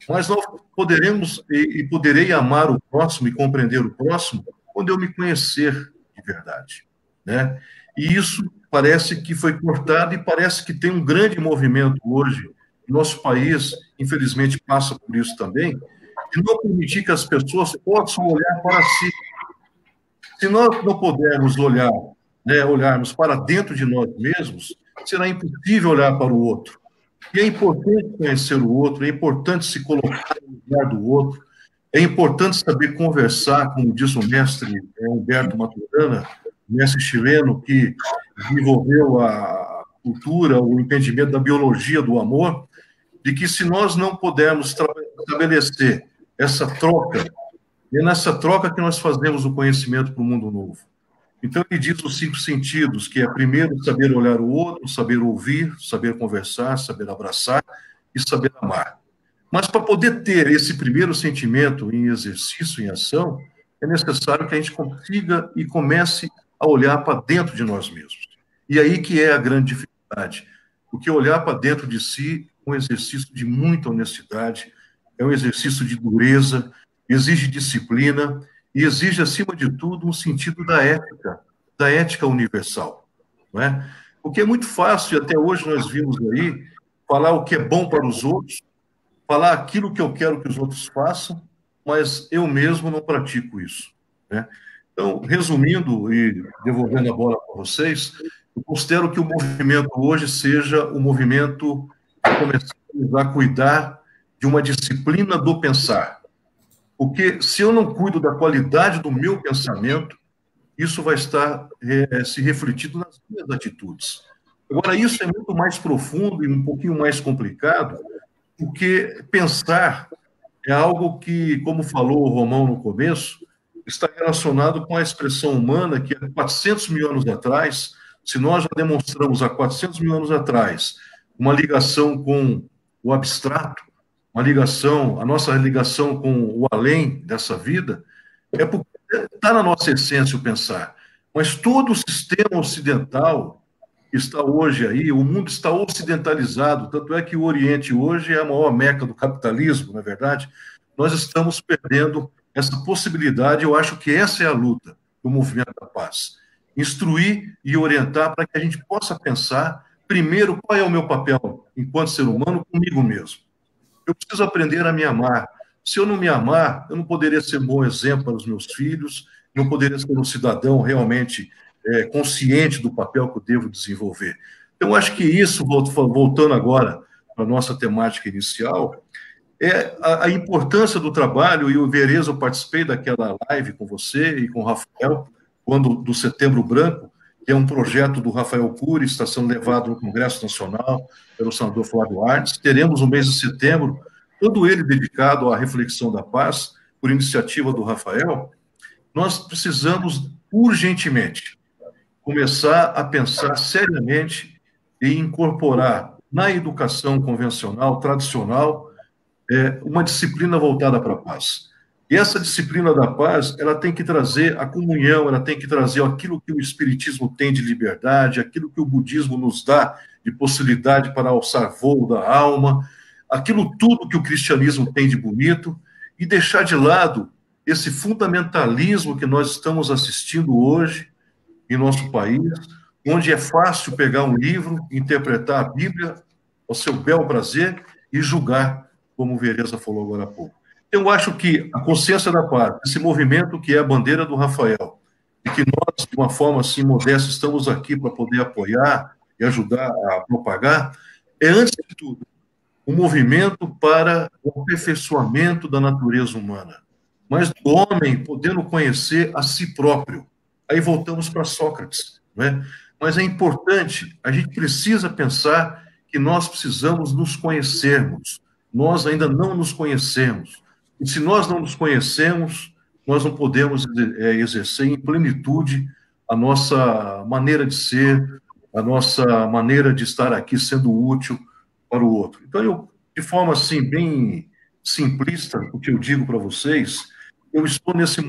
Mas nós poderemos e poderei amar o próximo e compreender o próximo quando eu me conhecer de verdade, né? E isso parece que foi cortado e parece que tem um grande movimento hoje. Nosso país, infelizmente, passa por isso também, de não permitir que as pessoas possam olhar para si. Se nós não pudermos olhar, né, olharmos para dentro de nós mesmos, será impossível olhar para o outro. E é importante conhecer o outro, é importante se colocar no lugar do outro, é importante saber conversar, como diz o mestre Humberto Maturana, mestre chileno que desenvolveu a cultura, o entendimento da biologia do amor, de que se nós não pudermos estabelecer essa troca, é nessa troca que nós fazemos o conhecimento para o mundo novo. Então, ele diz os 5 sentidos, que é primeiro saber olhar o outro, saber ouvir, saber conversar, saber abraçar e saber amar. Mas para poder ter esse primeiro sentimento em exercício, em ação, é necessário que a gente consiga e comece a olhar para dentro de nós mesmos. E aí que é a grande dificuldade. Porque olhar para dentro de si é um exercício de muita honestidade, é um exercício de dureza, exige disciplina e exige, acima de tudo, um sentido da ética universal, não é? Porque é muito fácil, e até hoje nós vimos aí, falar o que é bom para os outros, falar aquilo que eu quero que os outros façam, mas eu mesmo não pratico isso, né? Então, resumindo e devolvendo a bola para vocês, eu considero que o movimento hoje seja o movimento de começar a cuidar de uma disciplina do pensar. Porque se eu não cuido da qualidade do meu pensamento, isso vai estar se refletido nas minhas atitudes. Agora, isso é muito mais profundo e um pouquinho mais complicado, porque pensar é algo que, como falou o Romão no começo, está relacionado com a expressão humana que há 400 mil anos atrás, se nós já demonstramos há 400 mil anos atrás uma ligação com o abstrato, a nossa ligação com o além dessa vida, é porque está na nossa essência o pensar. Mas todo o sistema ocidental que está hoje aí, o mundo está ocidentalizado, tanto é que o Oriente hoje é a maior meca do capitalismo, não é verdade? Nós estamos perdendo essa possibilidade, eu acho que essa é a luta do movimento da paz. Instruir e orientar para que a gente possa pensar, primeiro, qual é o meu papel enquanto ser humano comigo mesmo. Eu preciso aprender a me amar. Se eu não me amar, eu não poderia ser um bom exemplo para os meus filhos, não poderia ser um cidadão realmente consciente do papel que eu devo desenvolver. Então, eu acho que isso, voltando agora para a nossa temática inicial, é a importância do trabalho, e o Vereza, eu participei daquela live com você e com o Rafael, quando do Setembro Branco, que é um projeto do Rafael Cury, está sendo levado no Congresso Nacional pelo senador Flávio Arnes. Teremos o mês de setembro, todo ele dedicado à reflexão da paz, por iniciativa do Rafael. Nós precisamos urgentemente começar a pensar seriamente e incorporar na educação convencional, tradicional, uma disciplina voltada para a paz. E essa disciplina da paz, ela tem que trazer a comunhão, ela tem que trazer aquilo que o Espiritismo tem de liberdade, aquilo que o budismo nos dá de possibilidade para alçar voo da alma, aquilo tudo que o cristianismo tem de bonito, e deixar de lado esse fundamentalismo que nós estamos assistindo hoje em nosso país, onde é fácil pegar um livro, interpretar a Bíblia ao seu bel prazer e julgar, como o Vereza falou agora há pouco. Eu acho que a consciência da paz, esse movimento que é a bandeira do Rafael, e que nós, de uma forma assim modesta, estamos aqui para poder apoiar e ajudar a propagar, é, antes de tudo, um movimento para o aperfeiçoamento da natureza humana, mas do homem podendo conhecer a si próprio. Aí voltamos para Sócrates, não é? Mas é importante, a gente precisa pensar que nós precisamos nos conhecermos. Nós ainda não nos conhecemos. E se nós não nos conhecemos, nós não podemos exercer em plenitude a nossa maneira de ser, a nossa maneira de estar aqui sendo útil para o outro. Então, eu, de forma assim, bem simplista, o que eu digo para vocês, eu estou nesse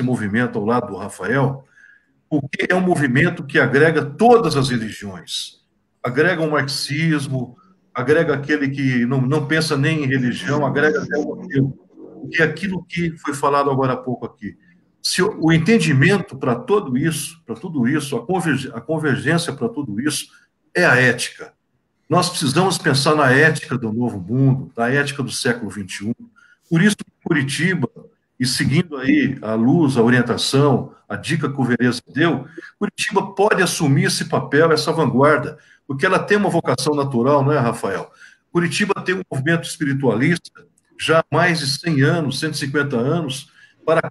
movimento ao lado do Rafael, porque é um movimento que agrega todas as religiões. Agrega o marxismo, agrega aquele que não pensa nem em religião, agrega até o ateu. Porque aquilo que foi falado agora há pouco aqui, se o entendimento para tudo isso, a convergência para tudo isso, é a ética. Nós precisamos pensar na ética do novo mundo, na ética do século XXI. Por isso, Curitiba, e seguindo aí a luz, a orientação, a dica que o Vereza deu, Curitiba pode assumir esse papel, essa vanguarda, porque ela tem uma vocação natural, não é, Rafael? Curitiba tem um movimento espiritualista já há mais de 100 anos, 150 anos, para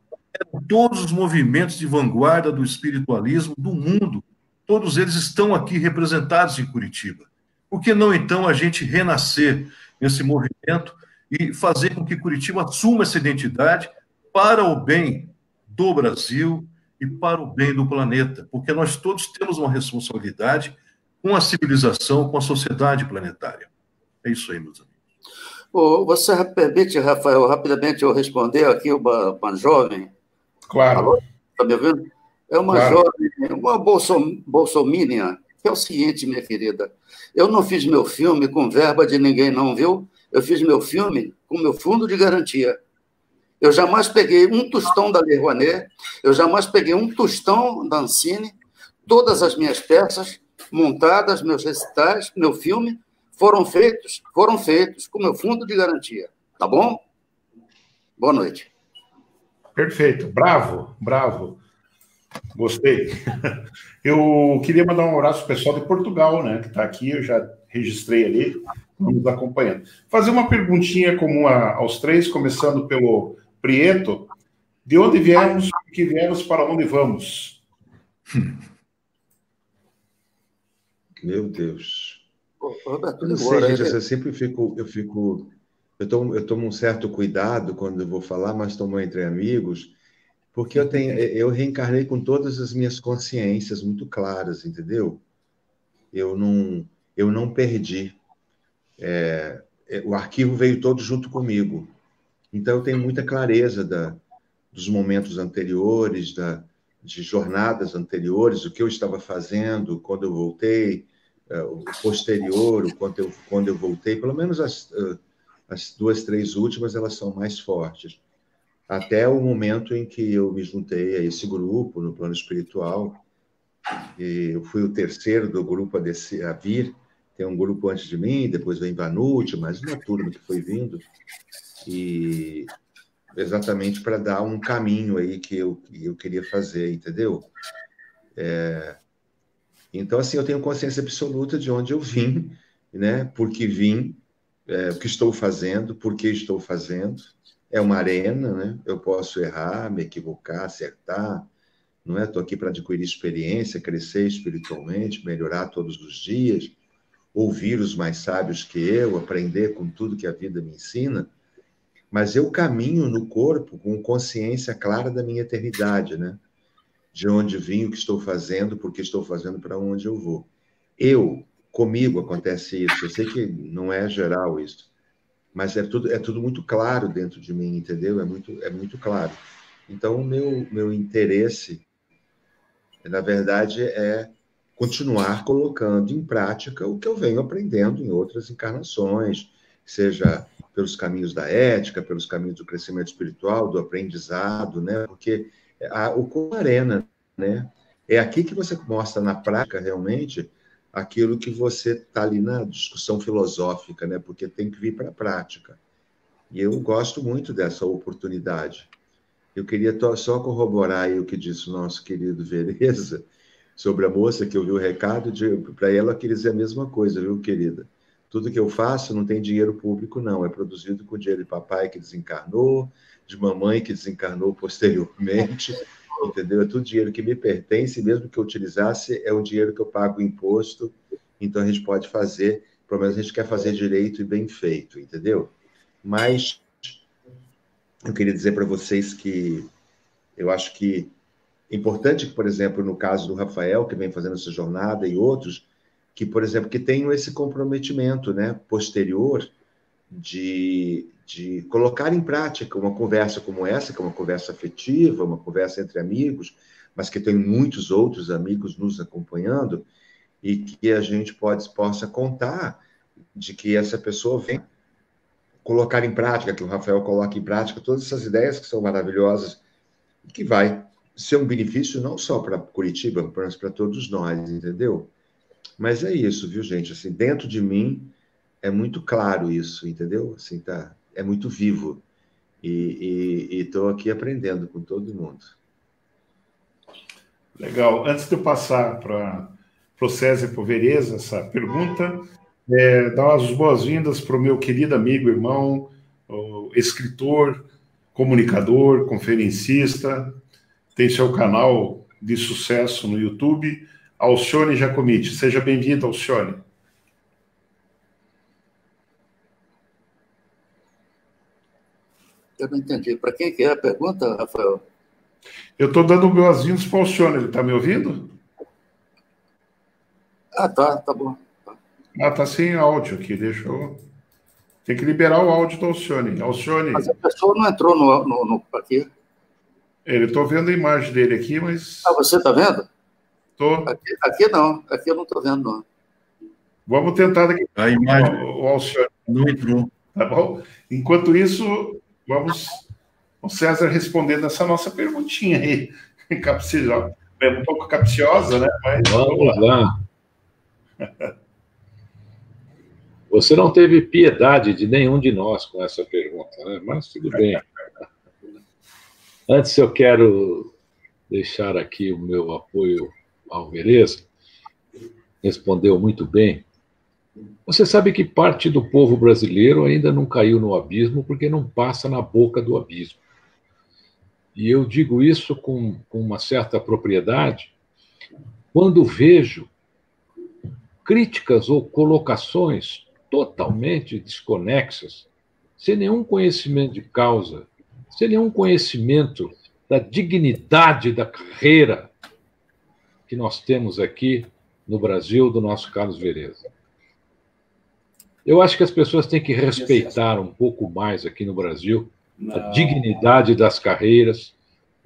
todos os movimentos de vanguarda do espiritualismo do mundo. Todos eles estão aqui representados em Curitiba. Por que não, então, a gente renascer nesse movimento e fazer com que Curitiba assuma essa identidade para o bem do Brasil e para o bem do planeta? Porque nós todos temos uma responsabilidade com a civilização, com a sociedade planetária. É isso aí, meus amigos. Você permite, Rafael, rapidamente eu responder aqui uma jovem? Claro. Está me ouvindo? É uma jovem, uma bolsominion, que é o seguinte, minha querida, eu não fiz meu filme com verba de ninguém não, viu? Eu fiz meu filme com meu fundo de garantia. Eu jamais peguei um tostão da Lei Rouanet, eu jamais peguei um tostão da Ancine. Todas as minhas peças montadas, meus recitais, meu filme, foram feitos com meu fundo de garantia. Tá bom? Boa noite. Perfeito. Bravo, bravo. Gostei. Eu queria mandar um abraço pro pessoal de Portugal, né, que está aqui, eu já registrei ali, vamos acompanhando. Fazer uma perguntinha comum aos três, começando pelo Prieto. De onde viemos, por que viemos, para onde vamos? Meu Deus. Roberto, Eu não sei, gente, eu sempre eu tomo um certo cuidado quando eu vou falar, mas tomo entre amigos, porque eu reencarnei com todas as minhas consciências muito claras, entendeu? Eu não perdi. O arquivo veio todo junto comigo. Então, eu tenho muita clareza dos momentos anteriores, de jornadas anteriores, o que eu estava fazendo quando eu voltei, o posterior, quando eu voltei, pelo menos as 2, 3 últimas, elas são mais fortes. Até o momento em que eu me juntei a esse grupo, no plano espiritual, e eu fui o terceiro do grupo a vir, tem um grupo antes de mim, depois vem Vanucci, mais uma turma que foi vindo, e exatamente para dar um caminho aí que eu queria fazer, entendeu? Então, assim, eu tenho consciência absoluta de onde eu vim, né? Porque vim, o que estou fazendo, por que estou fazendo. É uma arena, né? Eu posso errar, me equivocar, acertar, não é? Estou aqui para adquirir experiência, crescer espiritualmente, melhorar todos os dias, ouvir os mais sábios que eu, aprender com tudo que a vida me ensina, mas eu caminho no corpo com consciência clara da minha eternidade, né? De onde vim, o que estou fazendo, por que estou fazendo, para onde eu vou. Comigo acontece isso. Eu sei que não é geral isso, mas é tudo muito claro dentro de mim, entendeu? É muito claro. Então, o meu interesse, na verdade, é continuar colocando em prática o que eu venho aprendendo em outras encarnações, seja pelos caminhos da ética, pelos caminhos do crescimento espiritual, do aprendizado, né? Porque o como arena, né? É aqui que você mostra na prática, realmente, aquilo que você está ali na discussão filosófica, né? Porque tem que vir para a prática. E eu gosto muito dessa oportunidade. Eu queria só corroborar aí o que disse o nosso querido Vereza, sobre a moça que ouviu o recado, para ela eu queria dizer a mesma coisa, viu, querida? Tudo que eu faço não tem dinheiro público, não. É produzido com dinheiro de papai que desencarnou, de mamãe que desencarnou posteriormente, entendeu? É tudo dinheiro que me pertence, mesmo que eu utilizasse, é o dinheiro que eu pago o imposto, então a gente pode fazer, pelo menos a gente quer fazer direito e bem feito, entendeu? Mas eu queria dizer para vocês que eu acho que é importante que, por exemplo, no caso do Rafael, que vem fazendo essa jornada, e outros, que, por exemplo, que tenham esse comprometimento, né, posterior de colocar em prática uma conversa como essa, que é uma conversa afetiva, uma conversa entre amigos, mas que tem muitos outros amigos nos acompanhando, e que a gente possa contar de que essa pessoa vem colocar em prática, que o Rafael coloque em prática todas essas ideias que são maravilhosas, e que vai ser um benefício não só para Curitiba, mas para todos nós, entendeu? Mas é isso, viu, gente? Assim, dentro de mim é muito claro isso, entendeu? Assim, tá, é muito vivo. E estou aqui aprendendo com todo mundo. Legal. Antes de eu passar para o César e para o Vereza essa pergunta, dar as boas-vindas para o meu querido amigo, irmão, escritor, comunicador, conferencista, tem seu canal de sucesso no YouTube, Alcione Jacomiti. Seja bem-vindo, Alcione. Eu não entendi. Para quem que é a pergunta, Rafael? Eu estou dando boas-vindas para o Alcione. Ele está me ouvindo? Ah, tá bom. Ah, tá sem áudio aqui, deixa eu... Tem que liberar o áudio do Alcione. Alcione... Mas a pessoa não entrou no aqui. Eu estou vendo a imagem dele aqui, mas... Ah, você está vendo? Estou. Aqui não. Aqui eu não estou vendo, não. Vamos tentar daqui. A imagem o Alcione. não entrou. Tá bom? Enquanto isso, vamos o César respondendo essa nossa perguntinha aí, capciosa, um pouco capciosa, né? Mas vamos lá. Você não teve piedade de nenhum de nós com essa pergunta, né? Mas tudo bem. Antes, eu quero deixar aqui o meu apoio ao Vereza. Respondeu muito bem. Você sabe que parte do povo brasileiro ainda não caiu no abismo porque não passa na boca do abismo. E eu digo isso com uma certa propriedade quando vejo críticas ou colocações totalmente desconexas, sem nenhum conhecimento de causa, sem nenhum conhecimento da dignidade da carreira que nós temos aqui no Brasil, do nosso Carlos Vereza. Eu acho que as pessoas têm que respeitar um pouco mais aqui no Brasil a dignidade das carreiras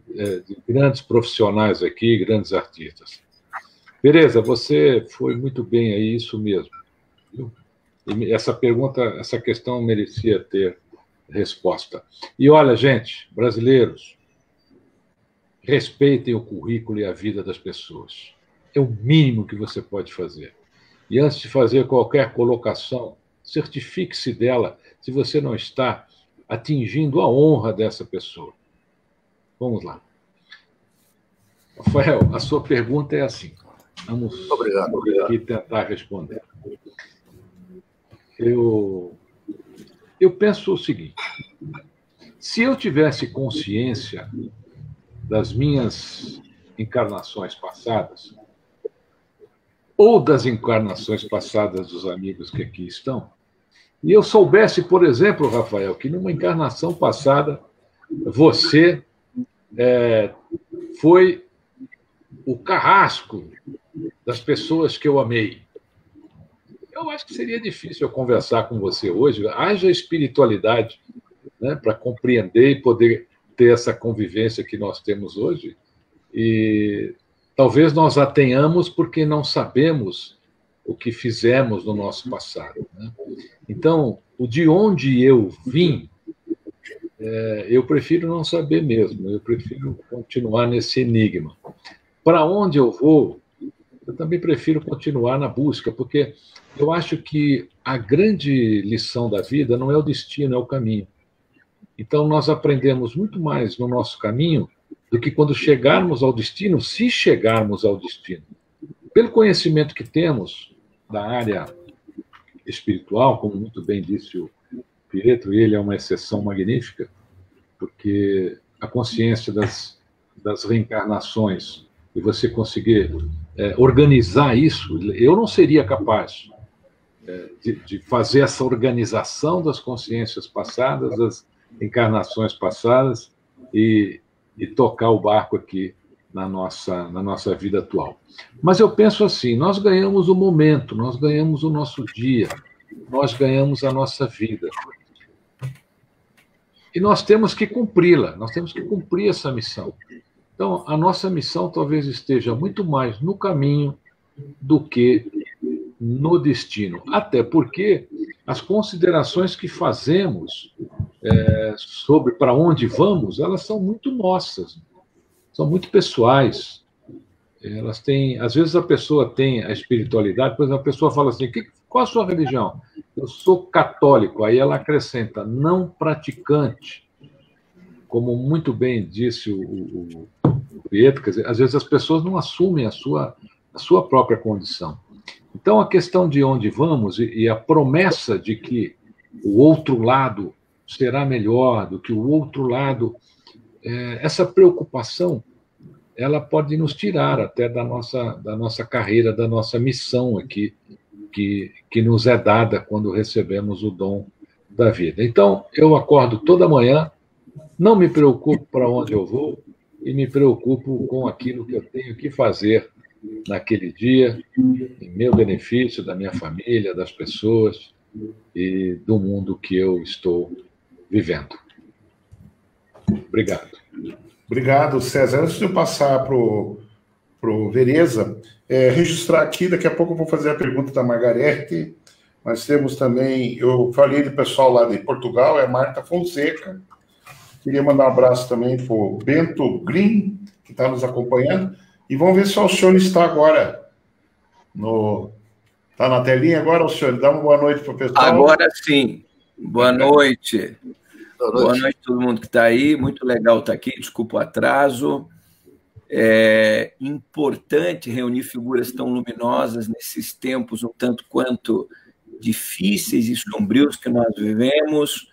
de grandes profissionais aqui, grandes artistas. Vereza, você foi muito bem aí, isso mesmo. E essa pergunta, essa questão merecia ter resposta. E olha, gente, brasileiros, respeitem o currículo e a vida das pessoas. É o mínimo que você pode fazer. E antes de fazer qualquer colocação, certifique-se dela se você não está atingindo a honra dessa pessoa. Vamos lá. Rafael, a sua pergunta é assim. Vamos aqui tentar responder. Eu penso o seguinte: se eu tivesse consciência das minhas encarnações passadas, ou das encarnações passadas dos amigos que aqui estão, e eu soubesse, por exemplo, Rafael, que numa encarnação passada você foi o carrasco das pessoas que eu amei, eu acho que seria difícil eu conversar com você hoje. Haja espiritualidade, né, para compreender e poder ter essa convivência que nós temos hoje. E talvez nós a tenhamos porque não sabemos o que fizemos no nosso passado, né? Então, o de onde eu vim, eu prefiro não saber mesmo, eu prefiro continuar nesse enigma. Para onde eu vou, eu também prefiro continuar na busca, porque eu acho que a grande lição da vida não é o destino, é o caminho. Então, nós aprendemos muito mais no nosso caminho do que quando chegarmos ao destino, se chegarmos ao destino. Pelo conhecimento que temos da área espiritual, como muito bem disse o Pietro, ele é uma exceção magnífica, porque a consciência das reencarnações e você conseguir organizar isso, eu não seria capaz de fazer essa organização das consciências passadas, das encarnações passadas e tocar o barco aqui na nossa vida atual. Mas eu penso assim, nós ganhamos o momento, nós ganhamos o nosso dia, nós ganhamos a nossa vida. E nós temos que cumpri-la, nós temos que cumprir essa missão. Então, a nossa missão talvez esteja muito mais no caminho do que no destino. Até porque as considerações que fazemos sobre para onde vamos, elas são muito nossas, são muito pessoais. Elas têm, às vezes a pessoa tem a espiritualidade, por exemplo, a pessoa fala assim, qual a sua religião? Eu sou católico. Aí ela acrescenta, não praticante. Como muito bem disse o Pietro, quer dizer, às vezes as pessoas não assumem a sua própria condição. Então, a questão de onde vamos e a promessa de que o outro lado será melhor, do que o outro lado, essa preocupação, ela pode nos tirar até da nossa carreira, da nossa missão aqui, que nos é dada quando recebemos o dom da vida. Então, eu acordo toda manhã, não me preocupo para onde eu vou e me preocupo com aquilo que eu tenho que fazer naquele dia, em meu benefício, da minha família, das pessoas e do mundo que eu estou vivendo. Obrigado. Obrigado, César. Antes de eu passar para o Vereza, registrar aqui, daqui a pouco eu vou fazer a pergunta da Margarete, mas temos também, eu falei do pessoal lá de Portugal, é a Marta Fonseca, Queria mandar um abraço também para o Bento Green, que está nos acompanhando. E vamos ver se o Alcione está agora no... Está na telinha agora, Alcione? Dá uma boa noite para o pessoal. Agora sim. Boa noite. Boa noite a todo mundo que está aí. Muito legal estar aqui. Desculpa o atraso. É importante reunir figuras tão luminosas nesses tempos um tanto quanto difíceis e sombrios que nós vivemos,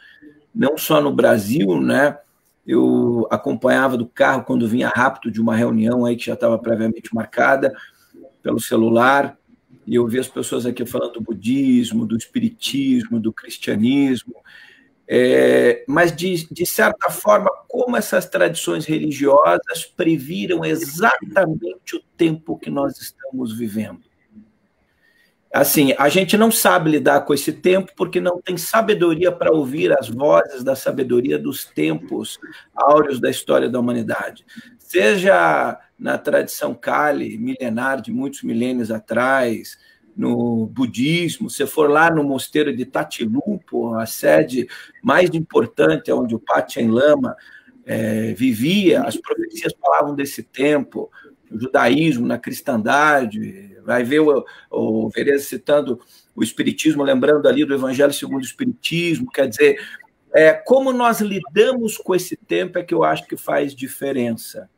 não só no Brasil, né? Eu acompanhava do carro quando vinha rápido de uma reunião aí que já estava previamente marcada pelo celular, e eu vi as pessoas aqui falando do budismo, do espiritismo, do cristianismo, mas, de certa forma, como essas tradições religiosas previram exatamente o tempo que nós estamos vivendo. Assim, a gente não sabe lidar com esse tempo porque não tem sabedoria para ouvir as vozes da sabedoria dos tempos áureos da história da humanidade. Seja na tradição Kali, milenar, de muitos milênios atrás, no budismo, se for lá no mosteiro de Tatilupo, a sede mais importante onde o Panchen Lama vivia, as profecias falavam desse tempo, no judaísmo, na cristandade, vai ver o Vereza citando o Espiritismo, lembrando ali do Evangelho segundo o Espiritismo, quer dizer, como nós lidamos com esse tempo é que eu acho que faz diferença.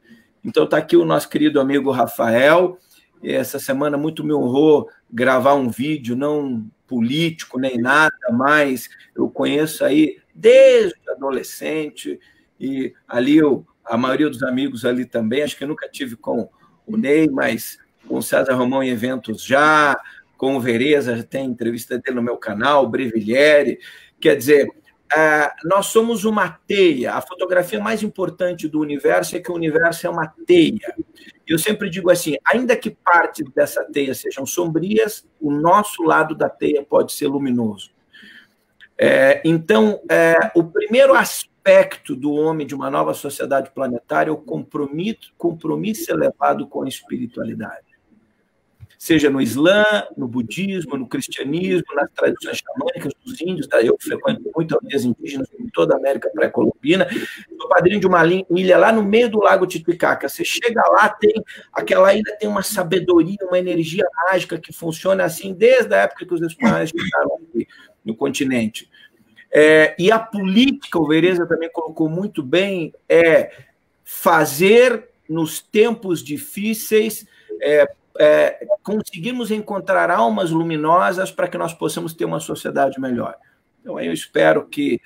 Então está aqui o nosso querido amigo Rafael. Essa semana muito me honrou gravar um vídeo, não político nem nada, mas eu conheço aí desde adolescente, e ali a maioria dos amigos ali também, acho que eu nunca tive com o Ney, mas com o César Romão em eventos já, com o Vereza, já tem entrevista dele no meu canal, o Breviglieri, quer dizer, nós somos uma teia. A fotografia mais importante do universo é que o universo é uma teia. Eu sempre digo assim, ainda que parte dessa teia sejam sombrias, o nosso lado da teia pode ser luminoso. Então, o primeiro aspecto do homem de uma nova sociedade planetária é o compromisso elevado com a espiritualidade. Seja no Islã, no budismo, no cristianismo, nas tradições xamânicas dos índios. Eu frequento muito aldeias indígenas em toda a América pré-colombina. Sou padrinho de uma ilha lá no meio do Lago Titicaca. Você chega lá, aquela ilha tem uma sabedoria, uma energia mágica que funciona assim desde a época que os espanhóis chegaram aqui no continente. E a política, o Vereza também colocou muito bem, fazer nos tempos difíceis conseguirmos encontrar almas luminosas para que nós possamos ter uma sociedade melhor. Então, eu espero que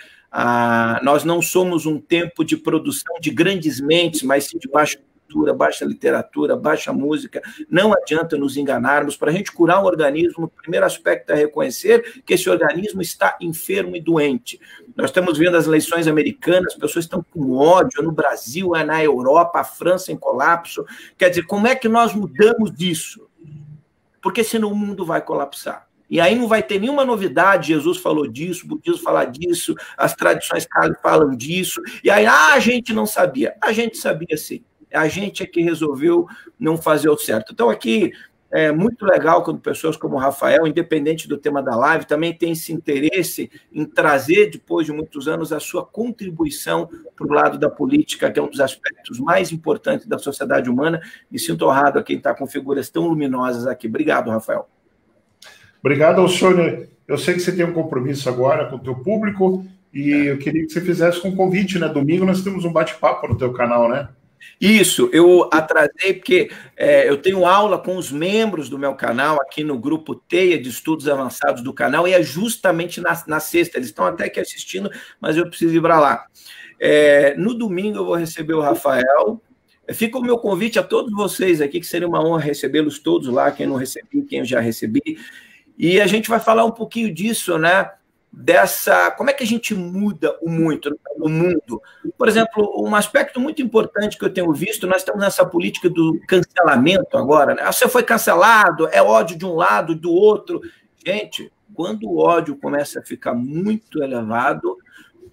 nós não somos um tempo de produção de grandes mentes, mas sim de baixa cultura, baixa literatura, baixa música. Não adianta nos enganarmos. Para a gente curar um organismo, o primeiro aspecto é reconhecer que esse organismo está enfermo e doente. Nós estamos vendo as eleições americanas, as pessoas estão com ódio no Brasil, na Europa, a França em colapso. Quer dizer, como é que nós mudamos disso? Porque senão o mundo vai colapsar. E aí não vai ter nenhuma novidade, Jesus falou disso, o budismo fala disso, as tradições falam disso, e aí a gente não sabia. A gente sabia sim. A gente é que resolveu não fazer o certo. Então aqui é muito legal quando pessoas como o Rafael, independente do tema da live, também tem esse interesse em trazer, depois de muitos anos, a sua contribuição para o lado da política, que é um dos aspectos mais importantes da sociedade humana. Me sinto honrado a quem está com figuras tão luminosas aqui. Obrigado, Rafael. Obrigado, Alcione. Eu sei que você tem um compromisso agora com o teu público e eu queria que você fizesse um convite, né? Domingo nós temos um bate-papo no teu canal, né? Isso, eu atrasei porque eu tenho aula com os membros do meu canal aqui no grupo Teia de Estudos Avançados do canal e é justamente na sexta. Eles estão até aqui assistindo, mas eu preciso ir para lá. No domingo eu vou receber o Rafael. Fica o meu convite a todos vocês aqui, que seria uma honra recebê-los todos lá, quem não recebi, quem eu já recebi. E a gente vai falar um pouquinho disso, né? Como é que a gente muda o mundo. Por exemplo, um aspecto muito importante que eu tenho visto, nós estamos nessa política do cancelamento agora, né? Você foi cancelado, é ódio de um lado, do outro. Gente, quando o ódio começa a ficar muito elevado,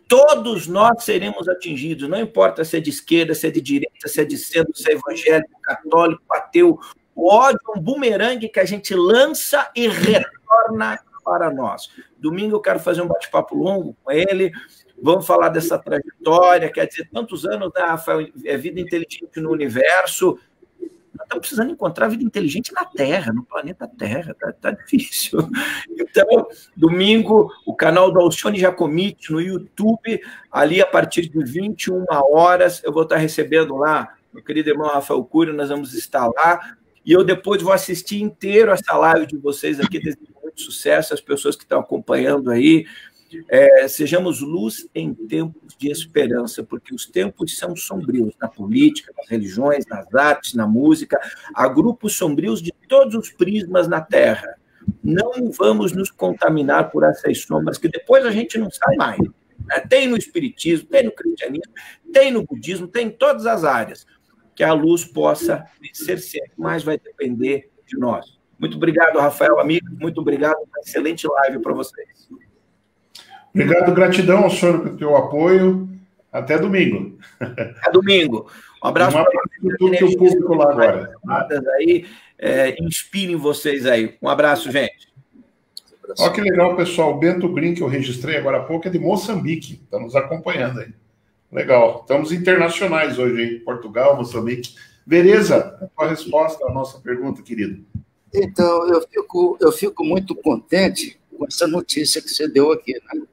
todos nós seremos atingidos, não importa se é de esquerda, se é de direita, se é de centro, se é evangélico, católico, ateu. O ódio é um bumerangue que a gente lança e retorna para nós. Domingo eu quero fazer um bate-papo longo com ele, vamos falar dessa trajetória, quer dizer, tantos anos, né, Rafael, é vida inteligente no universo. Nós estamos precisando encontrar vida inteligente na Terra, no planeta Terra, tá difícil. Então, domingo, o canal do Alcione Giacomitti no YouTube, ali a partir de 21 horas, eu vou estar recebendo lá, meu querido irmão Rafael Cury, nós vamos estar lá, e eu depois vou assistir inteiro essa live de vocês aqui, desejo muito sucesso, as pessoas que estão acompanhando aí. Sejamos luz em tempos de esperança, porque os tempos são sombrios na política, nas religiões, nas artes, na música. Há grupos sombrios de todos os prismas na Terra. Não vamos nos contaminar por essas sombras, que depois a gente não sai mais. Tem no espiritismo, tem no cristianismo, tem no budismo, tem em todas as áreas. Que a luz possa vencer sempre, mas vai depender de nós. Muito obrigado, Rafael, amigo. Muito obrigado. Uma excelente live para vocês. Obrigado, gratidão ao senhor pelo teu apoio. Até domingo. Até domingo. Um abraço para tudo que o público lá agora. Aí, inspirem vocês aí. Um abraço, gente. Olha que legal, pessoal. O Bento Green, que eu registrei agora há pouco, é de Moçambique. Está nos acompanhando aí. Legal. Estamos internacionais hoje, hein? Portugal, Moçambique. Vereza, a tua resposta à nossa pergunta, querido. Então, eu fico muito contente com essa notícia que você deu aqui, né?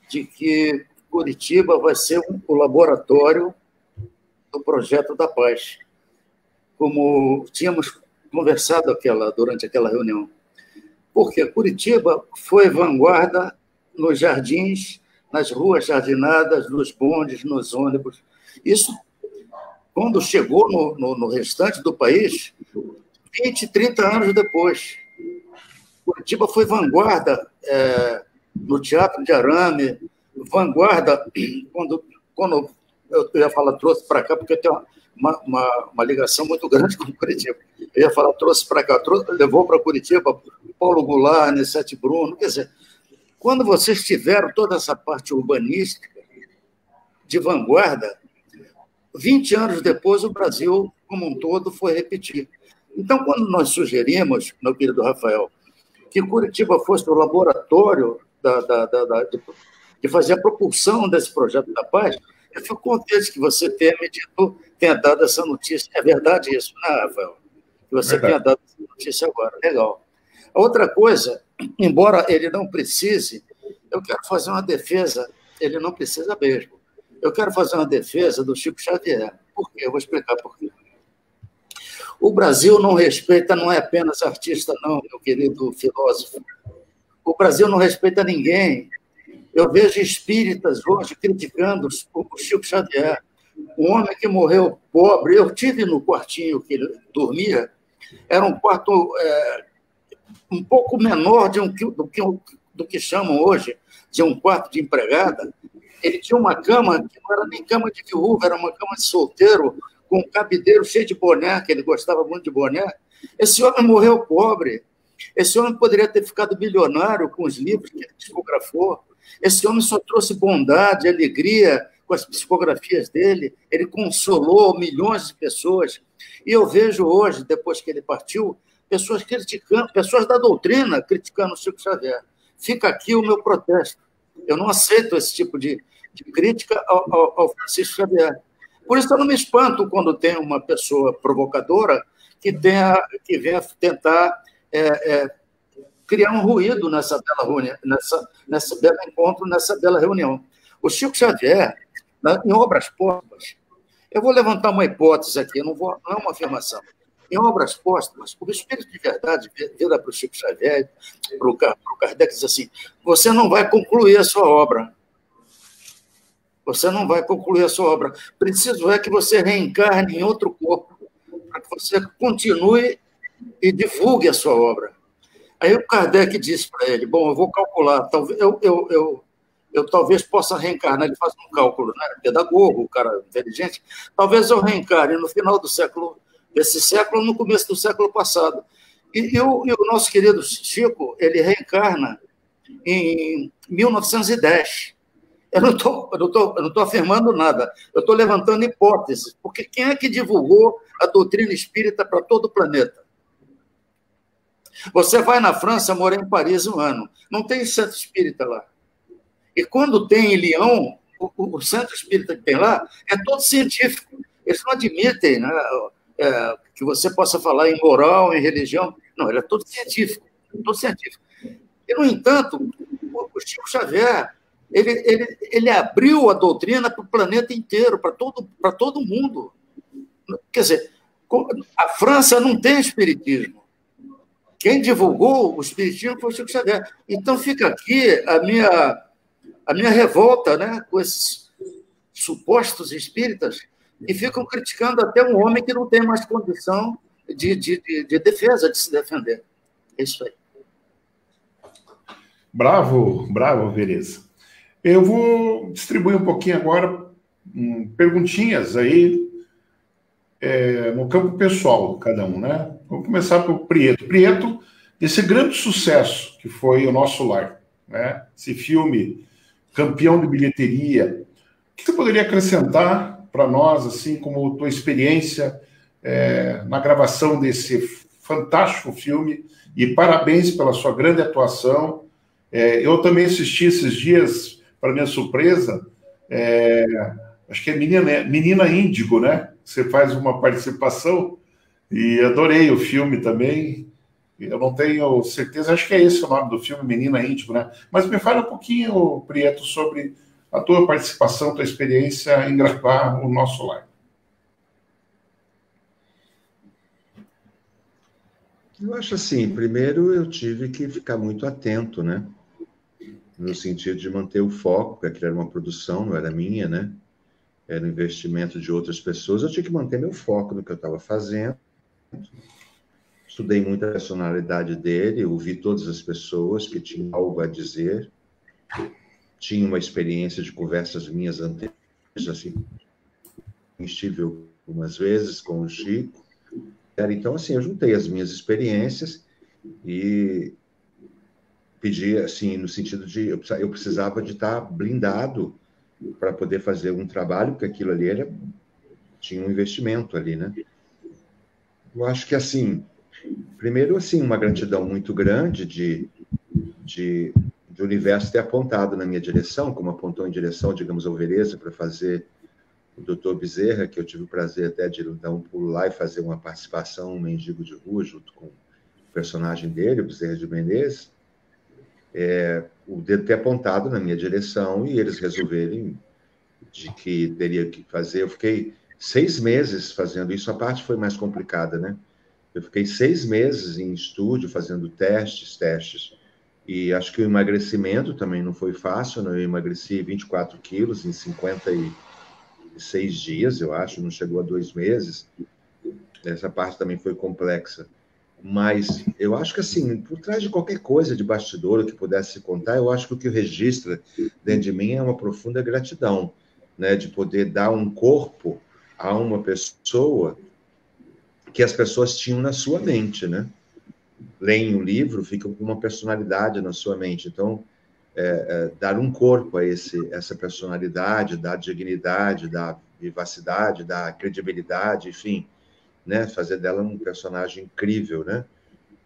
De que Curitiba vai ser o laboratório do Projeto da Paz, como tínhamos conversado durante aquela reunião. Porque Curitiba foi vanguarda nos jardins, nas ruas jardinadas, nos bondes, nos ônibus. Isso, quando chegou no restante do país, 20, 30 anos depois. Curitiba foi vanguarda no Teatro de Arame, vanguarda quando eu ia falar, trouxe para cá, porque tem uma ligação muito grande com Curitiba. Eu ia falar, trouxe para cá, levou para Curitiba Paulo Goulart, Nessete Bruno. Quer dizer, quando vocês tiveram toda essa parte urbanística de vanguarda, 20 anos depois o Brasil, como um todo, foi repetir. Então, quando nós sugerimos, meu querido Rafael, que Curitiba fosse o laboratório de fazer a propulsão desse projeto da paz, eu fico contente que você tenha dado essa notícia. É verdade isso, né, Rafael? Que você tenha dado essa notícia agora. Legal. A outra coisa, embora ele não precise, eu quero fazer uma defesa, ele não precisa mesmo. Eu quero fazer uma defesa do Chico Xavier. Por quê? Eu vou explicar por quê. O Brasil não respeita, não é apenas artista, não, meu querido filósofo. O Brasil não respeita ninguém. Eu vejo espíritas hoje criticando o Chico Xavier, um homem que morreu pobre. Eu tive no quartinho que ele dormia, era um quarto um pouco menor do que chamam hoje de um quarto de empregada. Ele tinha uma cama que não era nem cama de viúva, era uma cama de solteiro, com um cabideiro cheio de boné, que ele gostava muito de boné. Esse homem morreu pobre. Esse homem poderia ter ficado bilionário com os livros que ele psicografou. Esse homem só trouxe bondade, alegria com as psicografias dele. Ele consolou milhões de pessoas. E eu vejo hoje, depois que ele partiu, pessoas criticando, pessoas da doutrina criticando o Chico Xavier. Fica aqui o meu protesto. Eu não aceito esse tipo de crítica ao Francisco Xavier. Por isso eu não me espanto quando tem uma pessoa provocadora que venha tentar criar um ruído nessa bela encontro, nessa bela reunião. O Chico Xavier, em Obras Póstumas, eu vou levantar uma hipótese aqui, não é uma afirmação. Em Obras Póstumas, o Espírito de Verdade vira para o Chico Xavier, para o Kardec, e diz assim: você não vai concluir a sua obra. Você não vai concluir a sua obra. Preciso que você reencarne em outro corpo, para que você continue e divulgue a sua obra. Aí o Kardec disse para ele: bom, eu vou calcular, eu talvez possa reencarnar. Ele faz um cálculo, né? Pedagogo, o cara inteligente. Talvez eu reencarne no final desse século, no começo do século passado. E o nosso querido Chico, ele reencarna em 1910. Eu não estou afirmando nada, eu estou levantando hipóteses, porque quem é que divulgou a doutrina espírita para todo o planeta? Você vai na França, morei em Paris um ano, não tem centro espírita lá. E quando tem em Lyon, o centro espírita que tem lá é todo científico. Eles não admitem, né, que você possa falar em moral, em religião. Não, ele é todo científico. Todo científico. E, no entanto, o Chico Xavier ele abriu a doutrina para o planeta inteiro, para todo mundo. Quer dizer, a França não tem espiritismo. Quem divulgou o espiritismo foi o Chico Xavier. Então, fica aqui a minha revolta, né, com esses supostos espíritas que ficam criticando até um homem que não tem mais condição de defesa, de se defender. É isso aí. Bravo, bravo, Vereza. Eu vou distribuir um pouquinho agora perguntinhas aí no campo pessoal, cada um, né? Vamos começar pelo Prieto. Prieto, esse grande sucesso que foi O Nosso Lar, né? Esse filme campeão de bilheteria, o que você poderia acrescentar para nós, assim, como tua experiência na gravação desse fantástico filme? E parabéns pela sua grande atuação. Eu também assisti esses dias, para minha surpresa, acho que é Menina Índigo, né? Você faz uma participação e adorei o filme também. Eu não tenho certeza, acho que é esse o nome do filme, Menina Índigo, né? Mas me fala um pouquinho, Prieto, sobre a tua participação, tua experiência em gravar O Nosso Lar. Eu acho assim, primeiro eu tive que ficar muito atento, né? No sentido de manter o foco, porque aquilo era uma produção, não era minha, né? Era um investimento de outras pessoas. Eu tinha que manter meu foco no que eu estava fazendo. Estudei muito a personalidade dele, ouvi todas as pessoas que tinham algo a dizer. Tinha uma experiência de conversas minhas anteriores, assim. Estive algumas vezes com o Chico. Então, assim, eu juntei as minhas experiências e pedi, assim, no sentido de eu precisava de estar blindado para poder fazer um trabalho, porque aquilo ali tinha um investimento ali, né? Eu acho que, assim, primeiro, assim, uma gratidão muito grande do universo ter apontado na minha direção, como apontou em direção, digamos, ao Vereza, para fazer o Dr. Bezerra, que eu tive o prazer até de dar um pulo lá e fazer uma participação, um mendigo de rua, junto com o personagem dele, o Bezerra de Menezes, o dedo ter apontado na minha direção e eles resolverem de que teria que fazer. Eu fiquei 6 meses fazendo isso, a parte foi mais complicada, né? Eu fiquei 6 meses em estúdio fazendo testes, e acho que o emagrecimento também não foi fácil, né? Eu emagreci 24 quilos em 56 dias, eu acho, não chegou a 2 meses. Essa parte também foi complexa. Mas eu acho que, assim, por trás de qualquer coisa de bastidor que pudesse se contar, eu acho que o que registra dentro de mim é uma profunda gratidão, né, de poder dar um corpo a uma pessoa que as pessoas tinham na sua mente, né? Leem o livro, fica com uma personalidade na sua mente. Então, dar um corpo a essa personalidade, dar dignidade, dar vivacidade, dar credibilidade, enfim, né, fazer dela um personagem incrível, né?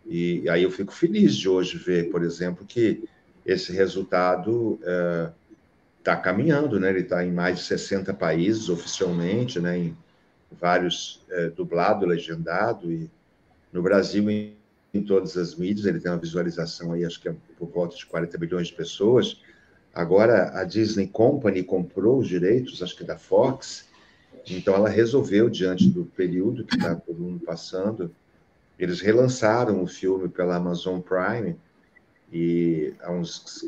E aí eu fico feliz de hoje ver, por exemplo, que esse resultado está caminhando, né? Ele está em mais de 60 países oficialmente, né? Em vários dublado, legendado, e no Brasil em todas as mídias. Ele tem uma visualização aí, acho que é por volta de 40 milhões de pessoas. Agora a Disney Company comprou os direitos, acho que da Fox. Então, ela resolveu, diante do período que está todo mundo passando, eles relançaram o filme pela Amazon Prime, e há uns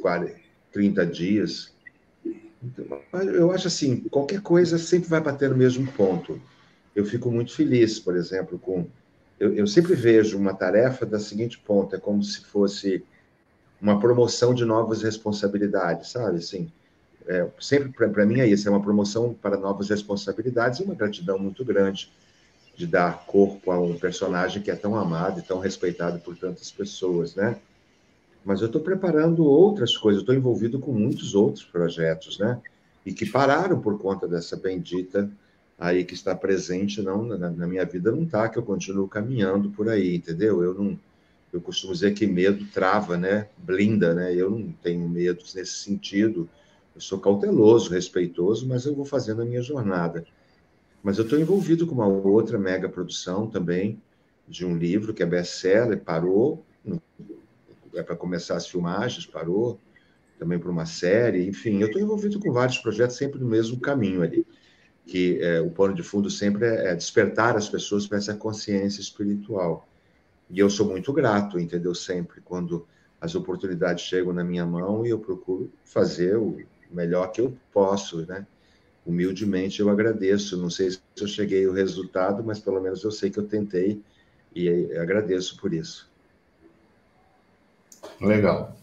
30 dias. Então, eu acho assim, qualquer coisa sempre vai bater no mesmo ponto. Eu fico muito feliz, por exemplo, eu sempre vejo uma tarefa da seguinte ponto, é como se fosse uma promoção de novas responsabilidades, sabe, assim. Sempre, para mim, é isso, é uma promoção para novas responsabilidades e uma gratidão muito grande de dar corpo a um personagem que é tão amado e tão respeitado por tantas pessoas, né? Mas eu estou preparando outras coisas, estou envolvido com muitos outros projetos, né? E que pararam por conta dessa bendita aí que está presente, não, na minha vida não está, que eu continuo caminhando por aí, entendeu? Eu costumo dizer que medo trava, né? Blinda, né? Eu não tenho medo nesse sentido. Eu sou cauteloso, respeitoso, mas eu vou fazendo a minha jornada. Mas eu estou envolvido com uma outra mega produção também, de um livro que é best-seller, parou, é para começar as filmagens, parou, também para uma série, enfim, eu estou envolvido com vários projetos, sempre no mesmo caminho ali, que o pano de fundo sempre é despertar as pessoas para essa consciência espiritual. E eu sou muito grato, entendeu? Sempre quando as oportunidades chegam na minha mão e eu procuro fazer o melhor que eu posso, né? Humildemente eu agradeço. Não sei se eu cheguei ao resultado, mas pelo menos eu sei que eu tentei e agradeço por isso. Legal.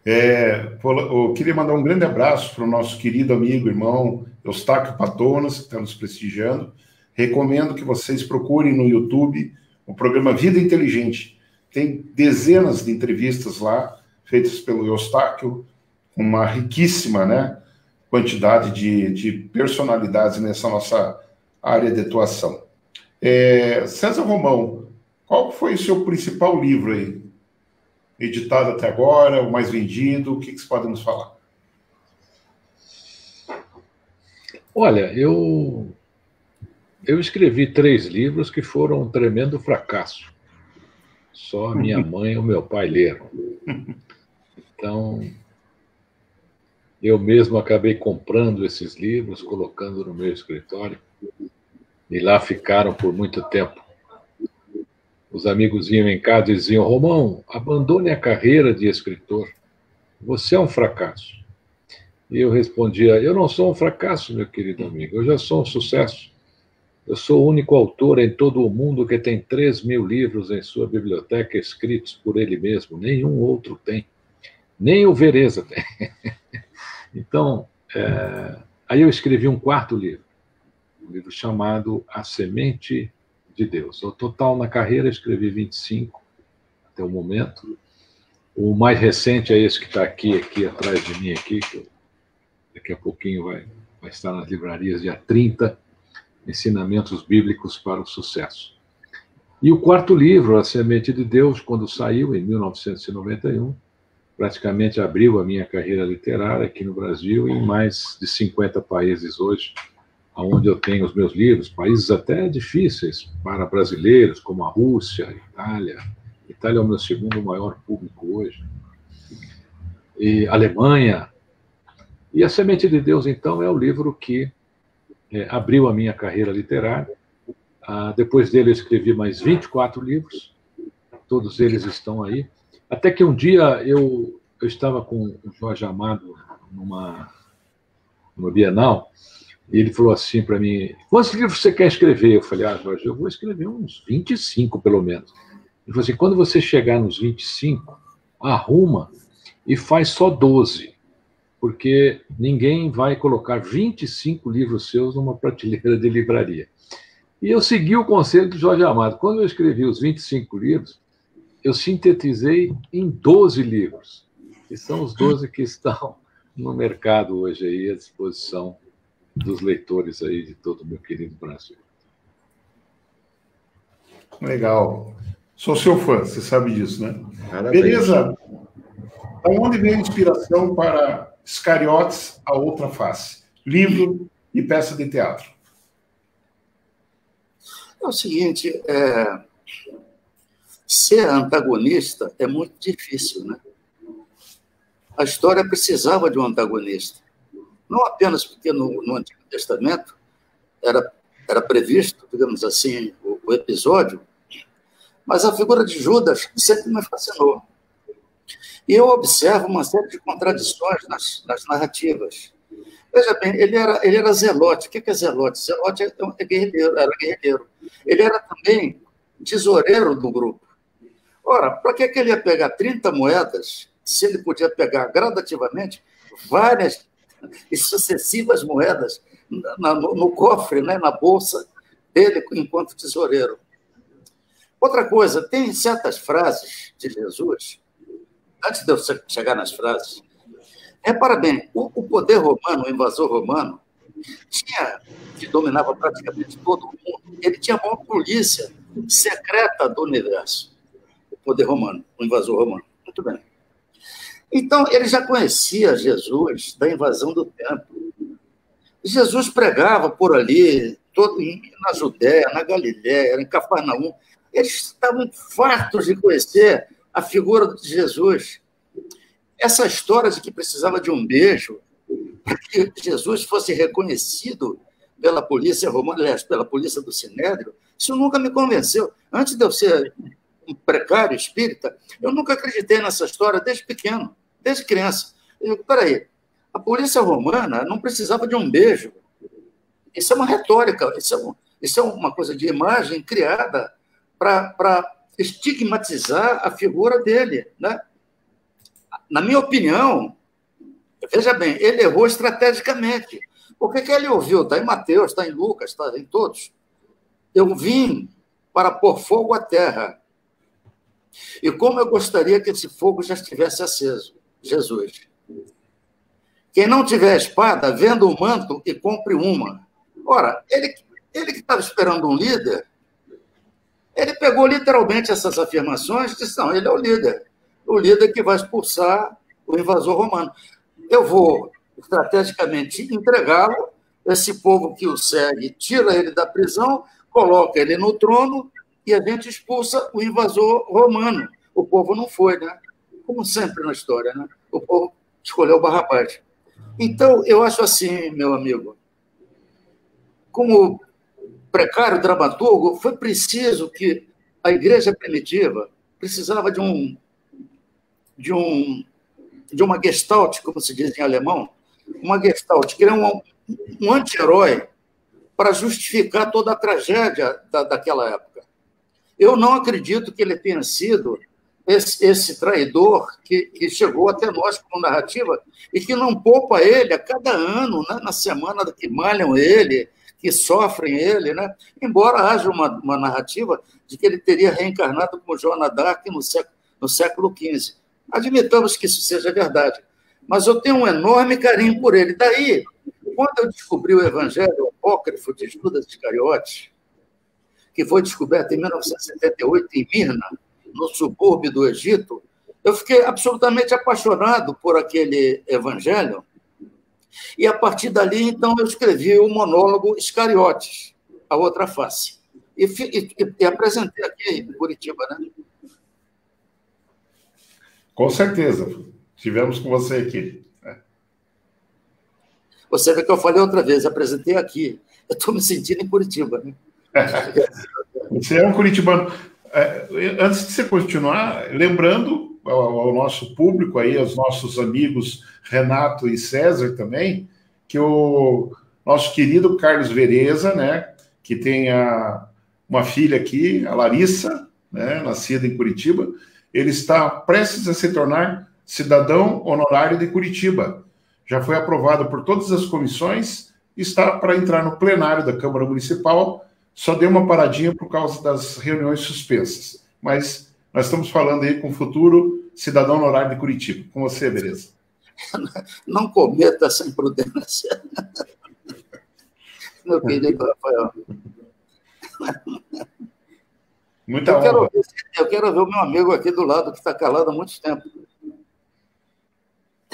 Eu queria mandar um grande abraço para o nosso querido amigo, irmão Eustáquio Patonas, que está nos prestigiando. Recomendo que vocês procurem no YouTube o programa Vida Inteligente. Tem dezenas de entrevistas lá, feitas pelo Eustáquio, uma riquíssima, né, quantidade de personalidades nessa nossa área de atuação. César Romão, qual foi o seu principal livro aí? Editado até agora, o mais vendido, o que você pode nos falar? Olha, eu escrevi 3 livros que foram um tremendo fracasso. Só a minha mãe e o meu pai leram. Então, eu mesmo acabei comprando esses livros, colocando no meu escritório, e lá ficaram por muito tempo. Os amigos vinham em casa e diziam: Romão, abandone a carreira de escritor. Você é um fracasso. E eu respondia: eu não sou um fracasso, meu querido amigo. Eu já sou um sucesso. Eu sou o único autor em todo o mundo que tem 3.000 livros em sua biblioteca escritos por ele mesmo. Nenhum outro tem. Nem o Vereza tem. Então, aí eu escrevi um 4º livro. Um livro chamado A Semente de Deus. No total, na carreira, escrevi 25 até o momento. O mais recente é esse que está aqui atrás de mim, aqui, que daqui a pouquinho vai estar nas livrarias, dia 30, Ensinamentos Bíblicos para o Sucesso. E o 4º livro, A Semente de Deus, quando saiu, em 1991, praticamente abriu a minha carreira literária aqui no Brasil e em mais de 50 países hoje, onde eu tenho os meus livros, países até difíceis para brasileiros, como a Rússia, a Itália. A Itália é o meu 2º maior público hoje. E Alemanha. E A Semente de Deus, então, é o livro que abriu a minha carreira literária. Depois dele eu escrevi mais 24 livros, todos eles estão aí. Até que um dia eu estava com o Jorge Amado numa Bienal, e ele falou assim para mim: quantos livros você quer escrever? Eu falei: Jorge, eu vou escrever uns 25, pelo menos. Ele falou assim: quando você chegar nos 25, arruma e faz só 12, porque ninguém vai colocar 25 livros seus numa prateleira de livraria. E eu segui o conselho do Jorge Amado. Quando eu escrevi os 25 livros, eu sintetizei em 12 livros, que são os 12 que estão no mercado hoje aí, à disposição dos leitores aí de todo o meu querido Brasil. Legal. Sou seu fã, você sabe disso, né? Parabéns. Beleza. Da onde veio a inspiração para Iscariotes, a Outra Face? Livro e peça de teatro. É o seguinte, ser antagonista é muito difícil, né? A história precisava de um antagonista. Não apenas porque no Antigo Testamento era previsto, digamos assim, o episódio, mas a figura de Judas sempre me fascinou. E eu observo uma série de contradições nas narrativas. Veja bem, ele era zelote. O que é zelote? Zelote é guerreiro, era guerreiro. Ele era também tesoureiro do grupo. Ora, para que ele ia pegar 30 moedas, se ele podia pegar gradativamente várias e sucessivas moedas no cofre, né, na bolsa dele, enquanto tesoureiro? Outra coisa, tem certas frases de Jesus, antes de eu chegar nas frases, repara bem, o poder romano, o invasor romano, que dominava praticamente todo o mundo, ele tinha a maior polícia secreta do universo, o poder romano, o invasor romano. Muito bem. Então, ele já conhecia Jesus da invasão do templo. Jesus pregava por ali, na Judéia, na Galiléia, em Cafarnaum. Eles estavam fartos de conhecer a figura de Jesus. Essa história de que precisava de um beijo para que Jesus fosse reconhecido pela polícia romana, aliás, pela polícia do Sinédrio, isso nunca me convenceu. Antes de eu ser um precário espírita, eu nunca acreditei nessa história desde pequeno, desde criança. Eu digo, peraí, a polícia romana não precisava de um beijo. Isso é uma retórica, isso é uma coisa de imagem criada para estigmatizar a figura dele, né? Na minha opinião, veja bem, ele errou estrategicamente. O que ele ouviu? Está em Mateus, está em Lucas, está em todos. Eu vim para pôr fogo à terra. E como eu gostaria que esse fogo já estivesse aceso. Jesus. Quem não tiver espada, venda um manto e compre uma. Ora, ele que estava esperando um líder, ele pegou literalmente essas afirmações e disse, não, ele é o líder que vai expulsar o invasor romano. Eu vou estrategicamente entregá-lo, esse povo que o segue tira ele da prisão, coloca ele no trono e a gente expulsa o invasor romano. O povo não foi, né? Como sempre na história, né? O povo escolheu Barrabás. Então, eu acho assim, meu amigo, como precário dramaturgo, foi preciso que a igreja primitiva precisava de uma Gestalt, como se diz em alemão, uma Gestalt, que era um anti-herói para justificar toda a tragédia daquela época. Eu não acredito que ele tenha sido esse traidor que chegou até nós como narrativa e que não poupa ele a cada ano, né, na semana que malham ele, que sofrem ele, né? Embora haja uma narrativa de que ele teria reencarnado como Joana d'Arc no século XV. Admitamos que isso seja verdade, mas eu tenho um enorme carinho por ele. Daí, quando eu descobri o Evangelho Apócrifo de Judas Iscariotes, que foi descoberto em 1978 em Mirna, no subúrbio do Egito, eu fiquei absolutamente apaixonado por aquele Evangelho, e a partir dali, então, eu escrevi o monólogo Iscariotes, a outra face, e apresentei aqui em Curitiba, né? Com certeza. Tivemos com você aqui. Você vê que eu falei outra vez, apresentei aqui. Eu estou me sentindo em Curitiba, né? Você é um curitibano. Antes de você continuar, lembrando ao nosso público, aí, aos nossos amigos Renato e César também, que o nosso querido Carlos Vereza, né, que tem uma filha aqui, a Larissa, né, nascida em Curitiba, ele está prestes a se tornar cidadão honorário de Curitiba. Já foi aprovado por todas as comissões, está para entrar no plenário da Câmara Municipal, só deu uma paradinha por causa das reuniões suspensas. Mas nós estamos falando aí com o futuro cidadão honorário de Curitiba. Com você, Vereza. Não cometa essa imprudência. Meu querido Rafael. Muita honra. Eu quero ver o meu amigo aqui do lado, que está calado há muito tempo.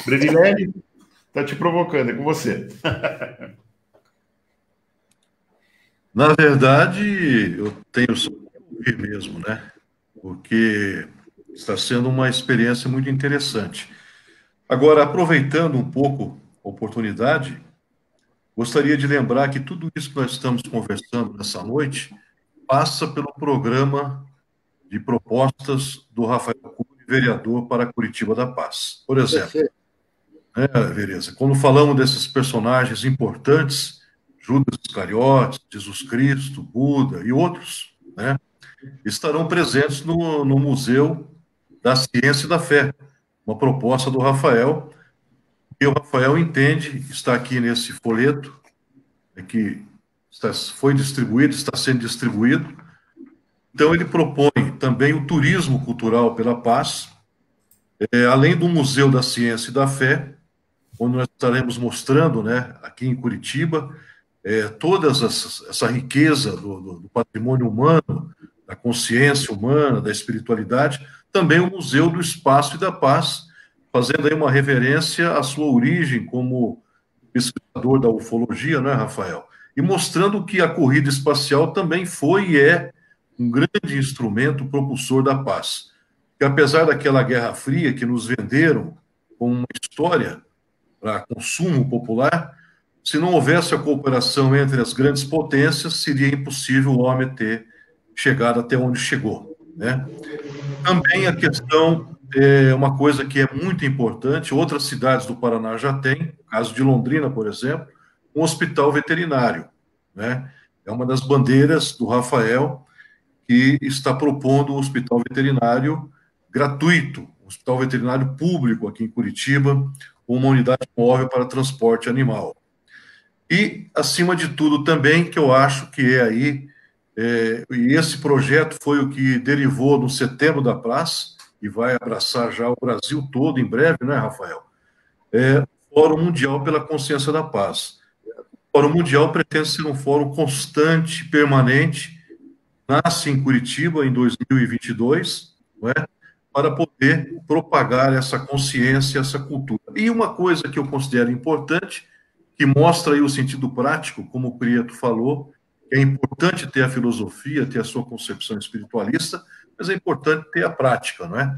Brevilelli, está te provocando, é com você. Na verdade, eu tenho só que ouvir mesmo, né? Porque está sendo uma experiência muito interessante. Agora, aproveitando um pouco a oportunidade, gostaria de lembrar que tudo isso que nós estamos conversando nessa noite passa pelo programa de propostas do Rafael Cury, vereador para Curitiba da Paz. Por exemplo, né, Vereza, quando falamos desses personagens importantes, Judas Iscariotes, Jesus Cristo, Buda e outros, né, estarão presentes no Museu da Ciência e da Fé, uma proposta do Rafael, e o Rafael entende, está aqui nesse folheto, que foi distribuído, está sendo distribuído. Então, ele propõe também o turismo cultural pela paz, além do Museu da Ciência e da Fé, onde nós estaremos mostrando, né, aqui em Curitiba, toda essa riqueza do patrimônio humano, da consciência humana, da espiritualidade, também o Museu do Espaço e da Paz, fazendo aí uma reverência à sua origem como pesquisador da ufologia, não é, Rafael? E mostrando que a corrida espacial também foi e é um grande instrumento propulsor da paz. Que apesar daquela Guerra Fria que nos venderam como uma história para consumo popular, se não houvesse a cooperação entre as grandes potências, seria impossível o homem ter chegado até onde chegou, né? Também a questão, uma coisa que é muito importante, outras cidades do Paraná já têm, no caso de Londrina, por exemplo, um hospital veterinário, né? É uma das bandeiras do Rafael, que está propondo um hospital veterinário gratuito, um hospital veterinário público aqui em Curitiba, uma unidade móvel para transporte animal. E, acima de tudo, também, que eu acho que é aí, e esse projeto foi o que derivou no Setembro da Paz, e vai abraçar já o Brasil todo em breve, né, Rafael? O Fórum Mundial pela Consciência da Paz. O Fórum Mundial pretende ser um fórum constante, permanente, nasce em Curitiba em 2022, não é? Para poder propagar essa consciência, essa cultura. E uma coisa que eu considero importante, que mostra aí o sentido prático, como o Prieto falou, é importante ter a filosofia, ter a sua concepção espiritualista, mas é importante ter a prática, não é?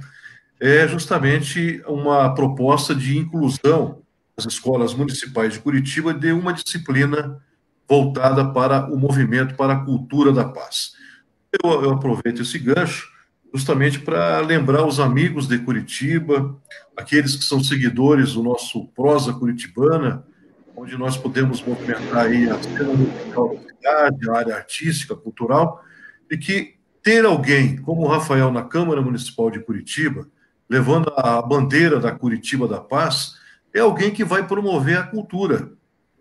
É justamente uma proposta de inclusão nas escolas municipais de Curitiba de uma disciplina voltada para o movimento, para a cultura da paz. Eu aproveito esse gancho justamente para lembrar os amigos de Curitiba, aqueles que são seguidores do nosso Prosa Curitibana, onde nós podemos movimentar aí a cena musical da cidade, a área artística, cultural, e que ter alguém como o Rafael na Câmara Municipal de Curitiba, levando a bandeira da Curitiba da Paz, é alguém que vai promover a cultura,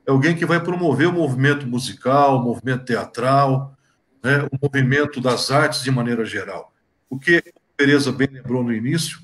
é alguém que vai promover o movimento musical, o movimento teatral, né, o movimento das artes de maneira geral. Porque, como a Tereza bem lembrou no início,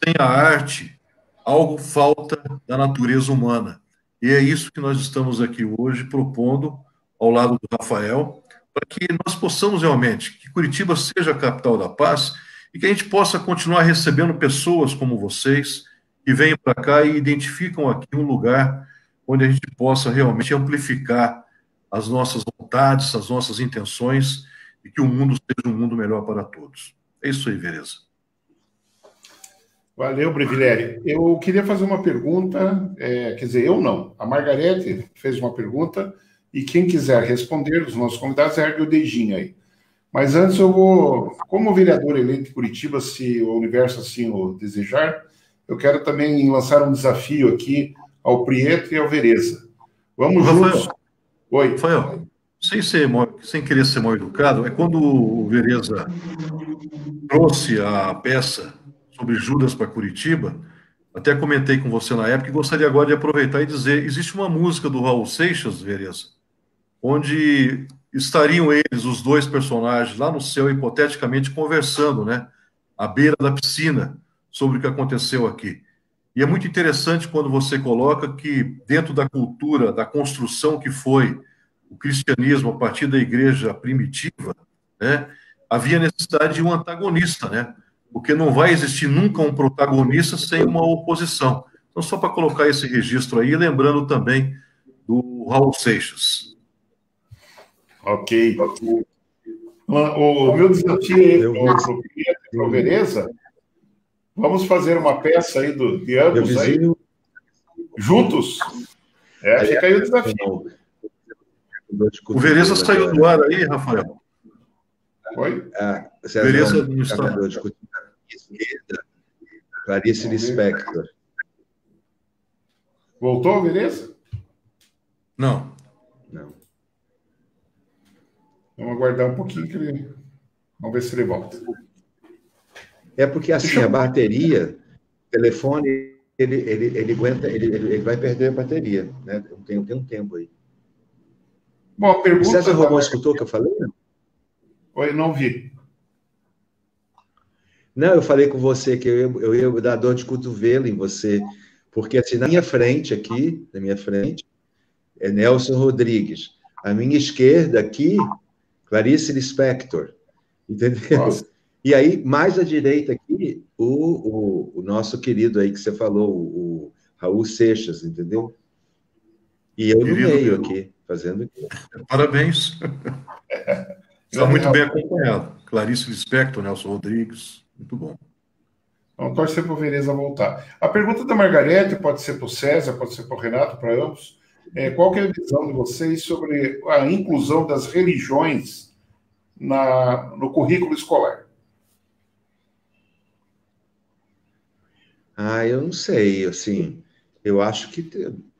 sem a arte, algo falta da natureza humana. E é isso que nós estamos aqui hoje propondo, ao lado do Rafael, para que nós possamos realmente, que Curitiba seja a capital da paz e que a gente possa continuar recebendo pessoas como vocês, que venham para cá e identificam aqui um lugar onde a gente possa realmente amplificar as nossas vontades, as nossas intenções, e que o mundo seja um mundo melhor para todos. É isso aí, Vereza. Valeu, Brevilério. Eu queria fazer uma pergunta, quer dizer, eu não. A Margarete fez uma pergunta, e quem quiser responder, os nossos convidados, ergue o dedinho aí. Mas antes eu vou, como vereador eleito de Curitiba, se o universo assim o desejar, eu quero também lançar um desafio aqui ao Prieto e ao Vereza. Vamos juntos. Oi. Rafael, sem querer ser mal educado, é quando o Vereza trouxe a peça sobre Judas para Curitiba, até comentei com você na época, e gostaria agora de aproveitar e dizer, existe uma música do Raul Seixas, Vereza, onde estariam eles, os dois personagens, lá no céu, hipoteticamente, conversando, né, à beira da piscina, sobre o que aconteceu aqui. E é muito interessante quando você coloca que, dentro da cultura, da construção que foi o cristianismo a partir da igreja primitiva, né, havia necessidade de um antagonista, né? Porque não vai existir nunca um protagonista sem uma oposição. Então, só para colocar esse registro aí, lembrando também do Raul Seixas. Ok. O meu desafio aí para o Vereza, vamos fazer uma peça aí de ambos aí, juntos? Fica aí o desafio. O Vereza saiu do ar aí, Rafael. Oi? Vereza não está. Esquerda, Clarice Lispector. Voltou, Vereza? Não. Vamos aguardar um pouquinho que ele... Vamos ver se ele volta. É porque assim, a bateria, o telefone, ele aguenta, ele vai perder a bateria, né? Tem um tempo aí. Bom, a pergunta... César Romão escutou o que eu falei? Oi, não vi. Não, eu falei com você que eu ia dar dor de cotovelo em você, porque assim, na minha frente aqui, é Nelson Rodrigues. A minha esquerda aqui, Clarice Lispector. Entendeu? Nossa. E aí, mais à direita aqui, vi o nosso querido aí que você falou, o Raul Seixas, entendeu? E eu no meio aqui, fazendo... Parabéns. Está muito bem acompanhado. Clarice Lispector, Nelson Rodrigues, muito bom. Vamos torcer para o Veneza voltar. A pergunta da Margarete pode ser para o César, pode ser para o Renato, para ambos. Qual que é a visão de vocês sobre a inclusão das religiões no currículo escolar? Eu não sei, assim, eu acho que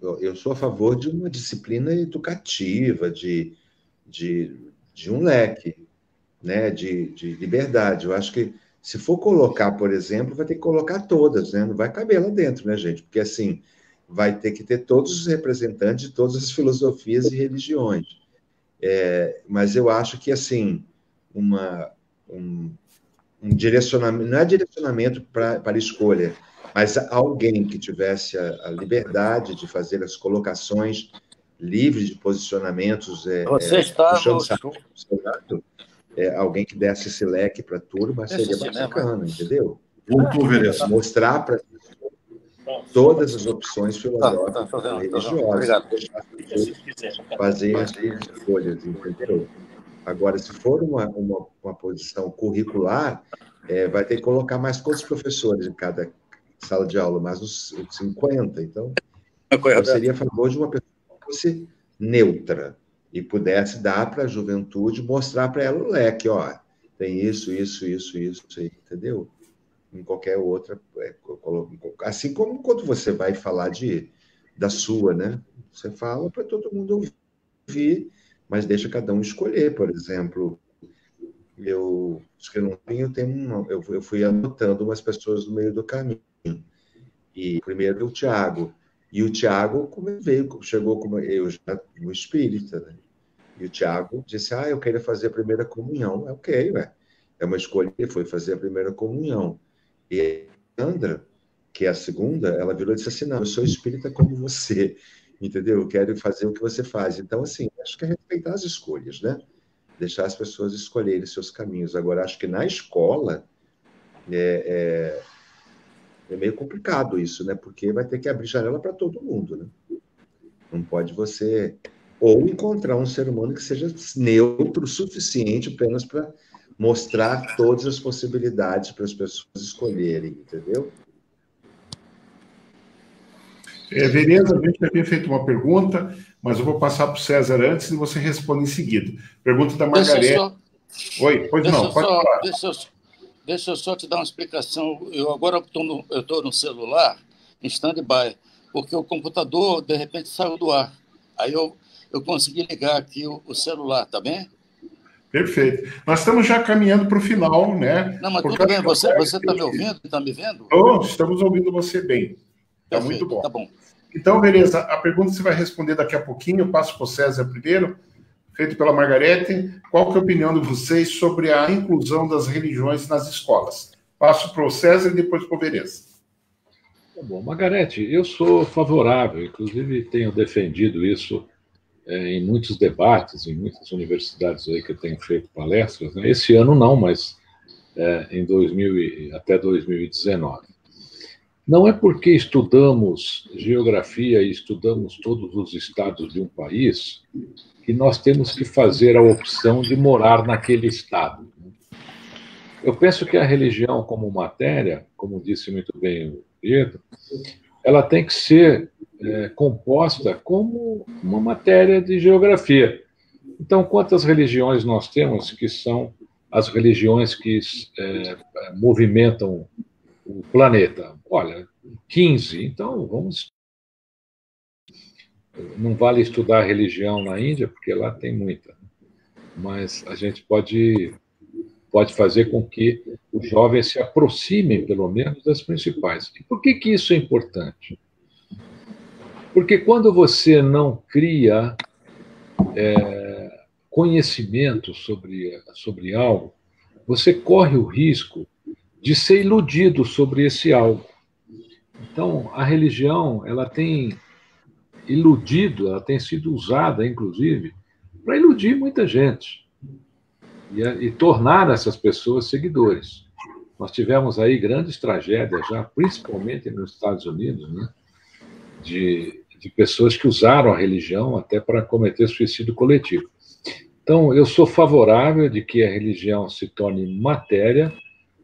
eu sou a favor de uma disciplina educativa, de um leque, né, de liberdade. Eu acho que se for colocar, por exemplo, vai ter que colocar todas, né? Não vai caber lá dentro, né, gente? Porque, assim, vai ter que ter todos os representantes de todas as filosofias e religiões. Mas eu acho que, assim, um direcionamento, não é direcionamento para escolha, mas alguém que tivesse a liberdade de fazer as colocações livres de posicionamentos, Você está alguém que desse esse leque para a turma, seria bacana, entendeu? Mostrar para todas as opções filosóficas e religiosas. Fazer as escolhas, entendeu? Agora, se for uma posição curricular, vai ter que colocar mais quantos professores em cada sala de aula? Mais uns 50. Então, eu seria a favor de uma pessoa que fosse neutra e pudesse dar para a juventude, mostrar para ela o leque, ó, tem isso, entendeu? Em qualquer outra, assim como quando você vai falar da sua, né? Você fala para todo mundo ouvir, mas deixa cada um escolher. Por exemplo, eu fui anotando umas pessoas no meio do caminho. E primeiro o Tiago. E o Tiago chegou como eu já no espírita, né? E o Tiago disse: eu queria fazer a primeira comunhão. Ok, é uma escolha. Ele foi fazer a primeira comunhão. E a Sandra, que é a segunda, ela virou e disse assim: não, eu sou espírita como você, entendeu? Eu quero fazer o que você faz. Então, assim, acho que é respeitar as escolhas, né? Deixar as pessoas escolherem seus caminhos. Agora, acho que na escola é meio complicado isso, né? Porque vai ter que abrir janela para todo mundo, né? Não pode você... Ou encontrar um ser humano que seja neutro o suficiente apenas para mostrar todas as possibilidades para as pessoas escolherem, entendeu? Veneza, a gente já tinha feito uma pergunta, mas eu vou passar para o César antes e você responde em seguida. Pergunta da Margarete. Oi, pois não, pode falar. Deixa eu só te dar uma explicação. Eu agora estou no celular, em stand-by, porque o computador, de repente, saiu do ar. Aí eu consegui ligar aqui o celular, tá bem? Perfeito. Nós estamos já caminhando para o final, né? Não, mas tudo bem. Você está me ouvindo? Está me vendo? Estamos ouvindo você bem. Está muito bom. Tá bom. Então, beleza. A pergunta você vai responder daqui a pouquinho. Eu passo para o César primeiro, feito pela Margarete. Qual que é a opinião de vocês sobre a inclusão das religiões nas escolas? Passo para o César e depois para o Veneza. Tá bom. Margarete, eu sou favorável, inclusive tenho defendido isso em muitos debates, em muitas universidades aí que eu tenho feito palestras, né? Esse ano não, mas até 2019. Não é porque estudamos geografia e estudamos todos os estados de um país que nós temos que fazer a opção de morar naquele estado. Eu penso que a religião como matéria, como disse muito bem o Pedro, ela tem que ser composta como uma matéria de geografia. Então, quantas religiões nós temos que são as religiões que movimentam o planeta? Olha, 15. Então, não vale estudar religião na Índia, porque lá tem muita. Mas a gente pode fazer com que os jovens se aproximem, pelo menos, das principais. E por que isso é importante? Porque quando você não cria conhecimento sobre algo, você corre o risco de ser iludido sobre esse algo. Então, a religião, ela tem iludido, ela tem sido usada, inclusive, para iludir muita gente e tornar essas pessoas seguidores. Nós tivemos aí grandes tragédias já, principalmente nos Estados Unidos, né? de pessoas que usaram a religião até para cometer suicídio coletivo. Então, eu sou favorável de que a religião se torne matéria.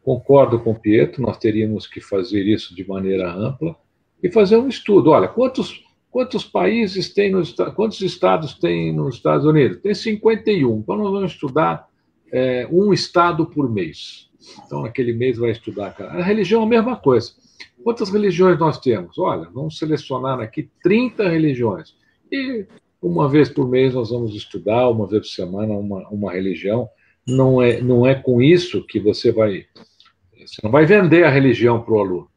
Concordo com o Pietro, nós teríamos que fazer isso de maneira ampla e fazer um estudo. Olha, quantos países tem quantos estados tem nos Estados Unidos? Tem 51. Então, nós vamos estudar um estado por mês. Então, naquele mês vai estudar. A religião é a mesma coisa. Quantas religiões nós temos? Olha, vamos selecionar aqui 30 religiões. E uma vez por mês nós vamos estudar, uma vez por semana, uma religião. Não é com isso que você não vai vender a religião para o aluno.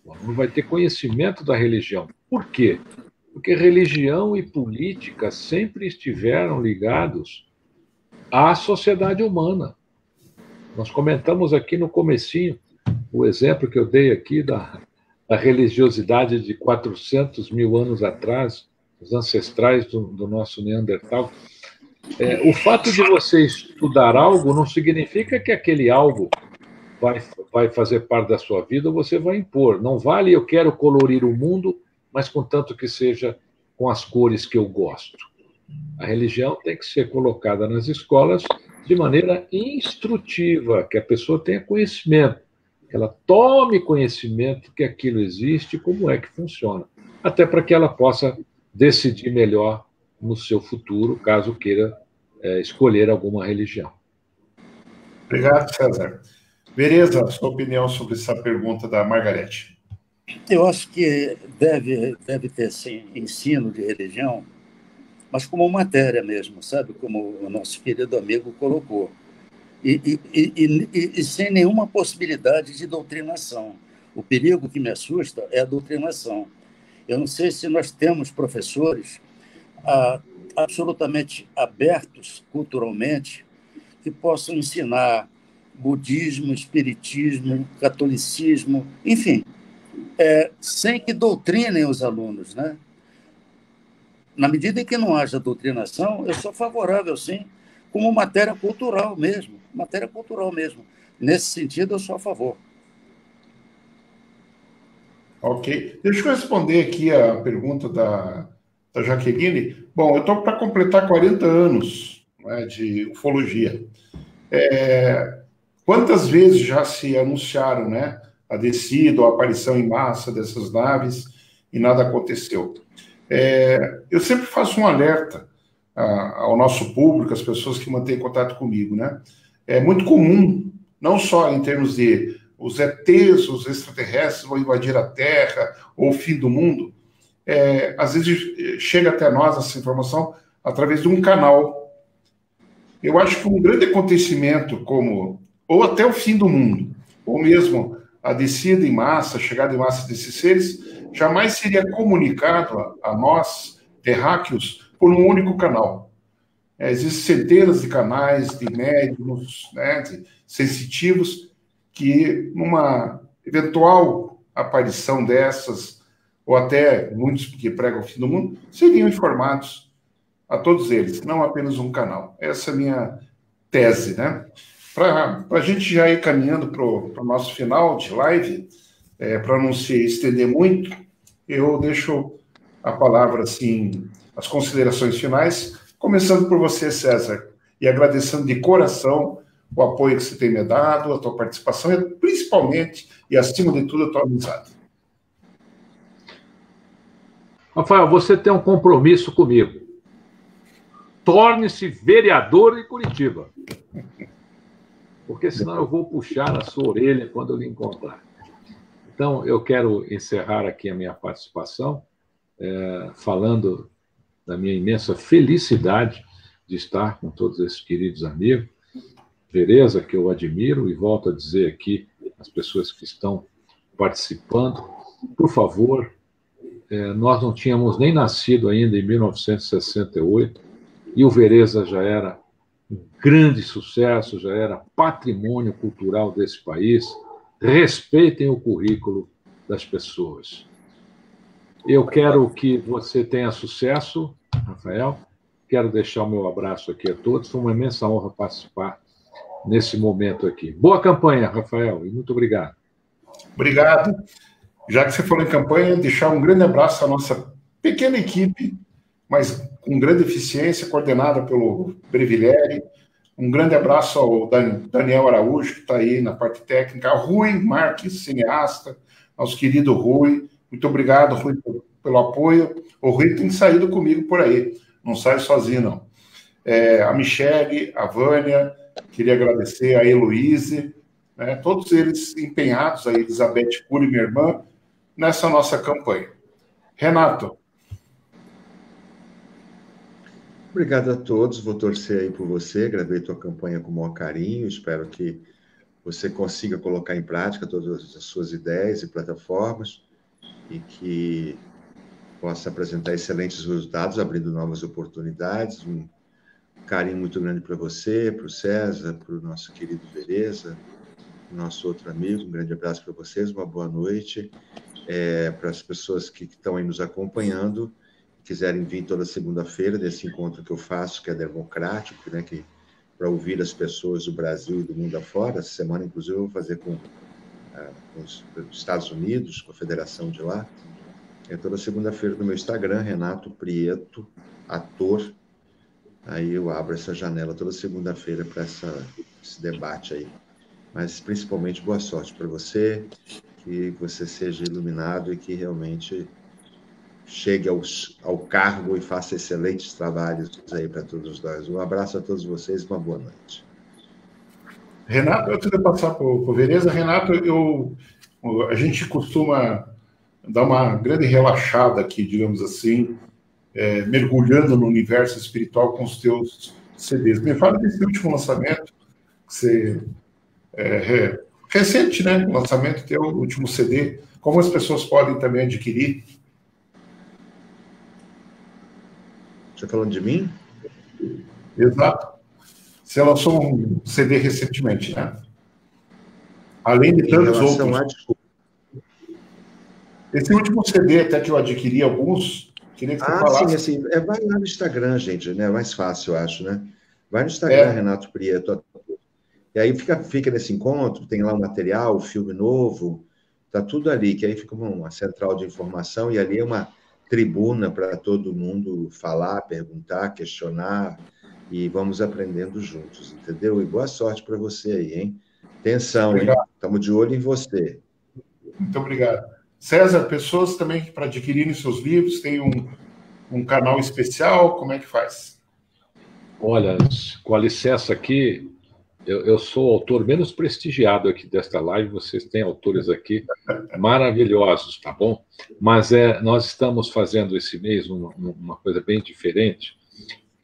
O aluno vai ter conhecimento da religião. Por quê? Porque religião e política sempre estiveram ligados à sociedade humana. Nós comentamos aqui no comecinho o exemplo que eu dei aqui da religiosidade de 400 mil anos atrás, os ancestrais do nosso Neandertal. O fato de você estudar algo não significa que aquele algo vai fazer parte da sua vida ou você vai impor. Não vale eu quero colorir o mundo, mas contanto que seja com as cores que eu gosto. A religião tem que ser colocada nas escolas de maneira instrutiva, que a pessoa tenha conhecimento, que ela tome conhecimento que aquilo existe e como é que funciona, até para que ela possa decidir melhor no seu futuro, caso queira escolher alguma religião. Obrigado, César. Vereza, sua opinião sobre essa pergunta da Margarete. Eu acho que deve ter, sim, ensino de religião, mas como matéria mesmo, sabe? Como o nosso querido amigo colocou. E sem nenhuma possibilidade de doutrinação. O perigo que me assusta é a doutrinação. Eu não sei se nós temos professores absolutamente abertos culturalmente que possam ensinar budismo, espiritismo, catolicismo, enfim, sem que doutrinem os alunos, né? Na medida em que não haja doutrinação, eu sou favorável, sim, como matéria cultural mesmo. Nesse sentido, eu sou a favor. Ok. Deixa eu responder aqui a pergunta da Jaqueline. Bom, eu estou para completar 40 anos, né, de ufologia. Quantas vezes já se anunciaram, né, a descida ou a aparição em massa dessas naves e nada aconteceu? Eu sempre faço um alerta ao nosso público, às pessoas que mantêm contato comigo, né? É muito comum, não só em termos de os ETs, os extraterrestres vão invadir a Terra ou o fim do mundo, às vezes chega até nós essa informação através de um canal. Eu acho que um grande acontecimento como, ou até o fim do mundo, ou mesmo a descida em massa, a chegada em massa desses seres, jamais seria comunicado a nós, terráqueos, por um único canal. Existem centenas de canais, de médiums, né, de sensitivos, que numa eventual aparição dessas, ou até muitos que pregam o fim do mundo, seriam informados a todos eles, não apenas um canal. Essa é a minha tese, né? Para a gente já ir caminhando para o nosso final de live, para não se estender muito, eu deixo a palavra, assim, as considerações finais, começando por você, César, e agradecendo de coração o apoio que você tem me dado, a tua participação, e principalmente, e acima de tudo, a tua amizade. Rafael, você tem um compromisso comigo. Torne-se vereador em Curitiba. Porque senão eu vou puxar na sua orelha quando eu lhe encontrar. Então, eu quero encerrar aqui a minha participação, falando da minha imensa felicidade de estar com todos esses queridos amigos. Vereza, que eu admiro, e volto a dizer aqui às pessoas que estão participando, por favor, nós não tínhamos nem nascido ainda em 1968, e o Vereza já era um grande sucesso, já era patrimônio cultural desse país. Respeitem o currículo das pessoas. Eu quero que você tenha sucesso, Rafael. Quero deixar o meu abraço aqui a todos. Foi uma imensa honra participar nesse momento aqui. Boa campanha, Rafael, e muito obrigado. Obrigado. Já que você falou em campanha, deixar um grande abraço à nossa pequena equipe, mas com grande eficiência, coordenada pelo Brevileri. Um grande abraço ao Daniel Araújo, que está aí na parte técnica, ao Rui Marques, cineasta, nosso querido Rui. Muito obrigado, Rui, pelo apoio. O Rui tem saído comigo por aí, não sai sozinho, não. A Michele, a Vânia, queria agradecer a Heloíse, né, todos eles empenhados, a Elizabeth Cury, minha irmã, nessa nossa campanha. Renato. Obrigado a todos, vou torcer aí por você, gravei tua campanha com o maior carinho, espero que você consiga colocar em prática todas as suas ideias e plataformas e que possa apresentar excelentes resultados, abrindo novas oportunidades. Um carinho muito grande para você, para o César, para o nosso querido Vereza, nosso outro amigo, um grande abraço para vocês, uma boa noite. Para as pessoas que estão aí nos acompanhando, quiserem vir toda segunda-feira desse encontro que eu faço, que é democrático, né, para ouvir as pessoas do Brasil e do mundo afora. Essa semana, inclusive, eu vou fazer com os Estados Unidos, com a federação de lá. É toda segunda-feira no meu Instagram, Renato Prieto, ator. Aí eu abro essa janela toda segunda-feira para esse debate aí. Mas, principalmente, boa sorte para você, que você seja iluminado e que realmente chegue ao cargo e faça excelentes trabalhos aí para todos nós. Um abraço a todos vocês, uma boa noite. Renato, eu queria passar para o Vereza. Renato, a gente costuma dar uma grande relaxada aqui, digamos assim, mergulhando no universo espiritual com os teus CDs. Me fala desse último lançamento, que você... recente, né? O lançamento do teu último CD. Como as pessoas podem também adquirir? Você está falando de mim? Exato. Você lançou um CD recentemente, né? Além de tantos outros. Esse último CD, até que eu adquiri alguns, queria que você falasse. Sim, assim, vai lá no Instagram, gente, né? É mais fácil, eu acho, né? Vai no Instagram, Renato Prieto. E aí fica nesse encontro, tem lá o material, o filme novo, tá tudo ali, que aí fica uma central de informação, e ali é uma tribuna para todo mundo falar, perguntar, questionar, e vamos aprendendo juntos, entendeu? E boa sorte para você aí, hein? Atenção, obrigado. Hein? Estamos de olho em você. Muito obrigado. César, pessoas também para adquirirem seus livros, tem um canal especial, como é que faz? Olha, com a licença aqui, eu sou o autor menos prestigiado aqui desta live, vocês têm autores aqui maravilhosos, tá bom? Mas nós estamos fazendo esse mês uma coisa bem diferente.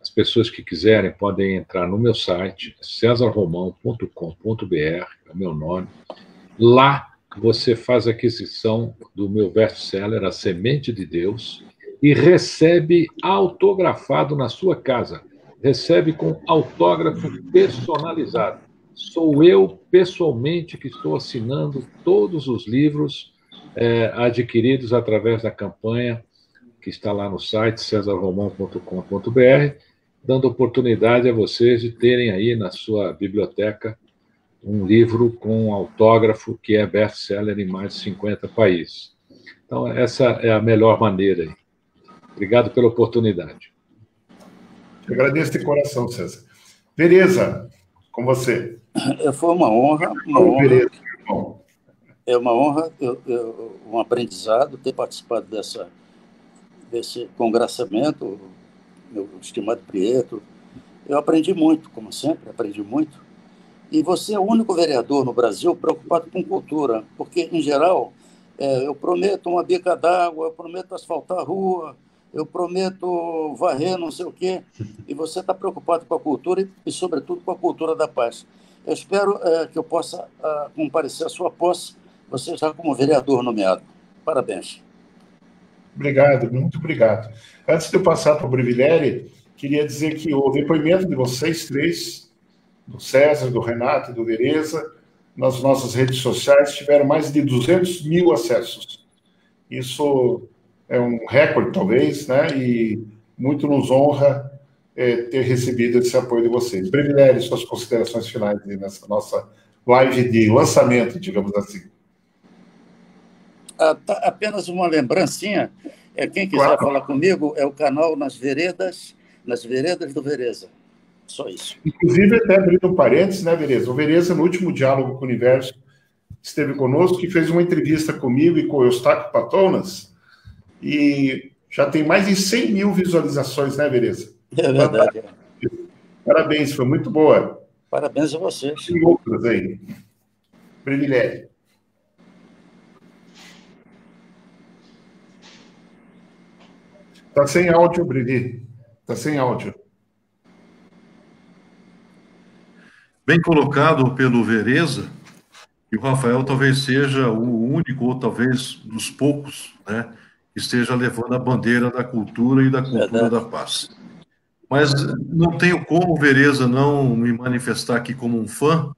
As pessoas que quiserem podem entrar no meu site, cesarromão.com.br, é o meu nome. Lá você faz aquisição do meu best-seller, A Semente de Deus, e recebe autografado na sua casa. Recebe com autógrafo personalizado. Sou eu, pessoalmente, que estou assinando todos os livros adquiridos através da campanha que está lá no site, cesarromão.com.br, dando oportunidade a vocês de terem aí na sua biblioteca um livro com autógrafo que é best-seller em mais de 50 países. Então, essa é a melhor maneira aí. Obrigado pela oportunidade. Eu agradeço de coração, César. Vereza, com você. Foi uma honra. Vereza, é uma honra, um aprendizado ter participado desse congraçamento, meu estimado Prieto. Eu aprendi muito, como sempre, aprendi muito. E você é o único vereador no Brasil preocupado com cultura, porque, em geral, eu prometo uma bica d'água, eu prometo asfaltar a rua, eu prometo varrer não sei o quê, e você está preocupado com a cultura e, sobretudo, com a cultura da paz. Eu espero que eu possa comparecer à sua posse, você já como vereador nomeado. Parabéns. Obrigado, muito obrigado. Antes de eu passar para o Brevileri, queria dizer que o depoimento de vocês três, do César, do Renato e do Vereza, nas nossas redes sociais, tiveram mais de 200 mil acessos. Isso é um recorde, talvez, né? E muito nos honra ter recebido esse apoio de vocês. Brevilélio, suas considerações finais nessa nossa live de lançamento, digamos assim. Apenas uma lembrancinha. Quem quiser falar comigo é o canal Nas Veredas do Vereza. Só isso. Inclusive, até abrindo um parênteses, né, Vereza? O Vereza, no último diálogo com o Universo, esteve conosco e fez uma entrevista comigo e com o Eustáquio Patonas, e já tem mais de 100 mil visualizações, né, Vereza? É verdade. Parabéns, foi muito boa. Parabéns a vocês. E outras aí. Privilégio. Está sem áudio, Brili. Está sem áudio. Bem colocado pelo Vereza, e o Rafael talvez seja o único, ou talvez dos poucos, né, que esteja levando a bandeira da cultura e da cultura da paz. Mas não tenho como, Vereza, não me manifestar aqui como um fã.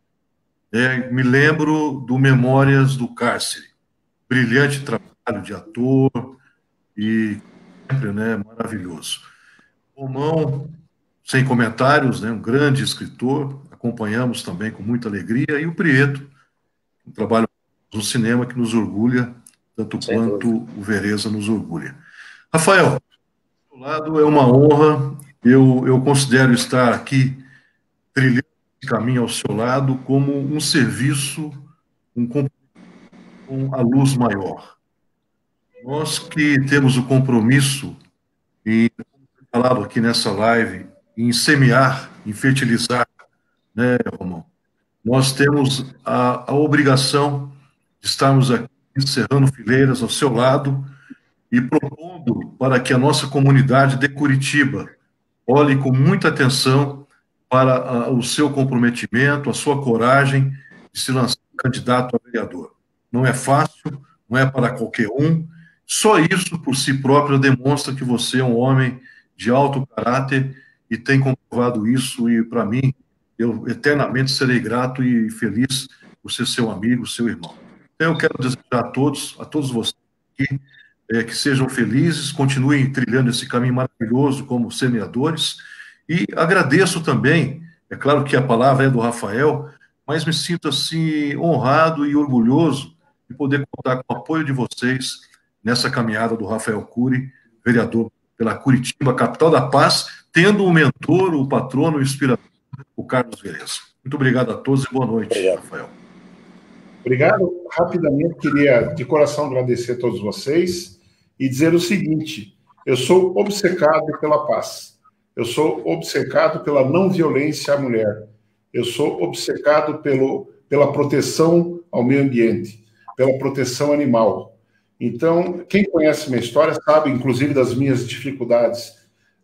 Me lembro do Memórias do Cárcere. Brilhante trabalho de ator e sempre, né, maravilhoso. Romão, sem comentários, né, um grande escritor, acompanhamos também com muita alegria, e o Prieto, um trabalho no cinema que nos orgulha, tanto quanto o Vereza nos orgulha. Rafael, do lado é uma honra, eu considero estar aqui trilhando esse caminho ao seu lado como um serviço, um compromisso com a luz maior. Nós que temos o compromisso, e falado aqui nessa live, em semear, em fertilizar, né, Romão? Nós temos a obrigação de estarmos aqui encerrando fileiras ao seu lado e propondo para que a nossa comunidade de Curitiba olhe com muita atenção para o seu comprometimento, a sua coragem de se lançar candidato a vereador. Não é fácil, não é para qualquer um. Só isso por si próprio demonstra que você é um homem de alto caráter e tem comprovado isso, e para mim, eu eternamente serei grato e feliz por ser seu amigo, seu irmão. Então eu quero desejar a todos vocês que sejam felizes, continuem trilhando esse caminho maravilhoso como semeadores, e agradeço também, é claro que a palavra é do Rafael, mas me sinto assim honrado e orgulhoso de poder contar com o apoio de vocês nessa caminhada do Rafael Cury, vereador pela Curitiba, capital da paz, tendo o mentor, o patrono, o inspirador, o Carlos Vereza. Muito obrigado a todos e boa noite, Rafael. Obrigado. Rapidamente, queria de coração agradecer a todos vocês e dizer o seguinte: eu sou obcecado pela paz, eu sou obcecado pela não violência à mulher, eu sou obcecado pela proteção ao meio ambiente, pela proteção animal. Então, quem conhece minha história sabe, inclusive das minhas dificuldades,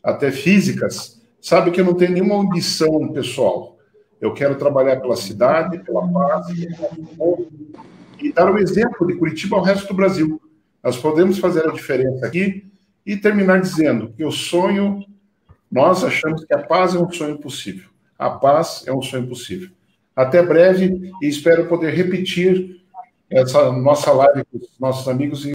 até físicas, sabe que eu não tenho nenhuma ambição pessoal. Eu quero trabalhar pela cidade, pela paz, pelo povo, e dar o exemplo de Curitiba ao resto do Brasil. Nós podemos fazer a diferença aqui e terminar dizendo que o sonho, nós achamos que a paz é um sonho possível. A paz é um sonho possível. Até breve, e espero poder repetir essa nossa live com os nossos amigos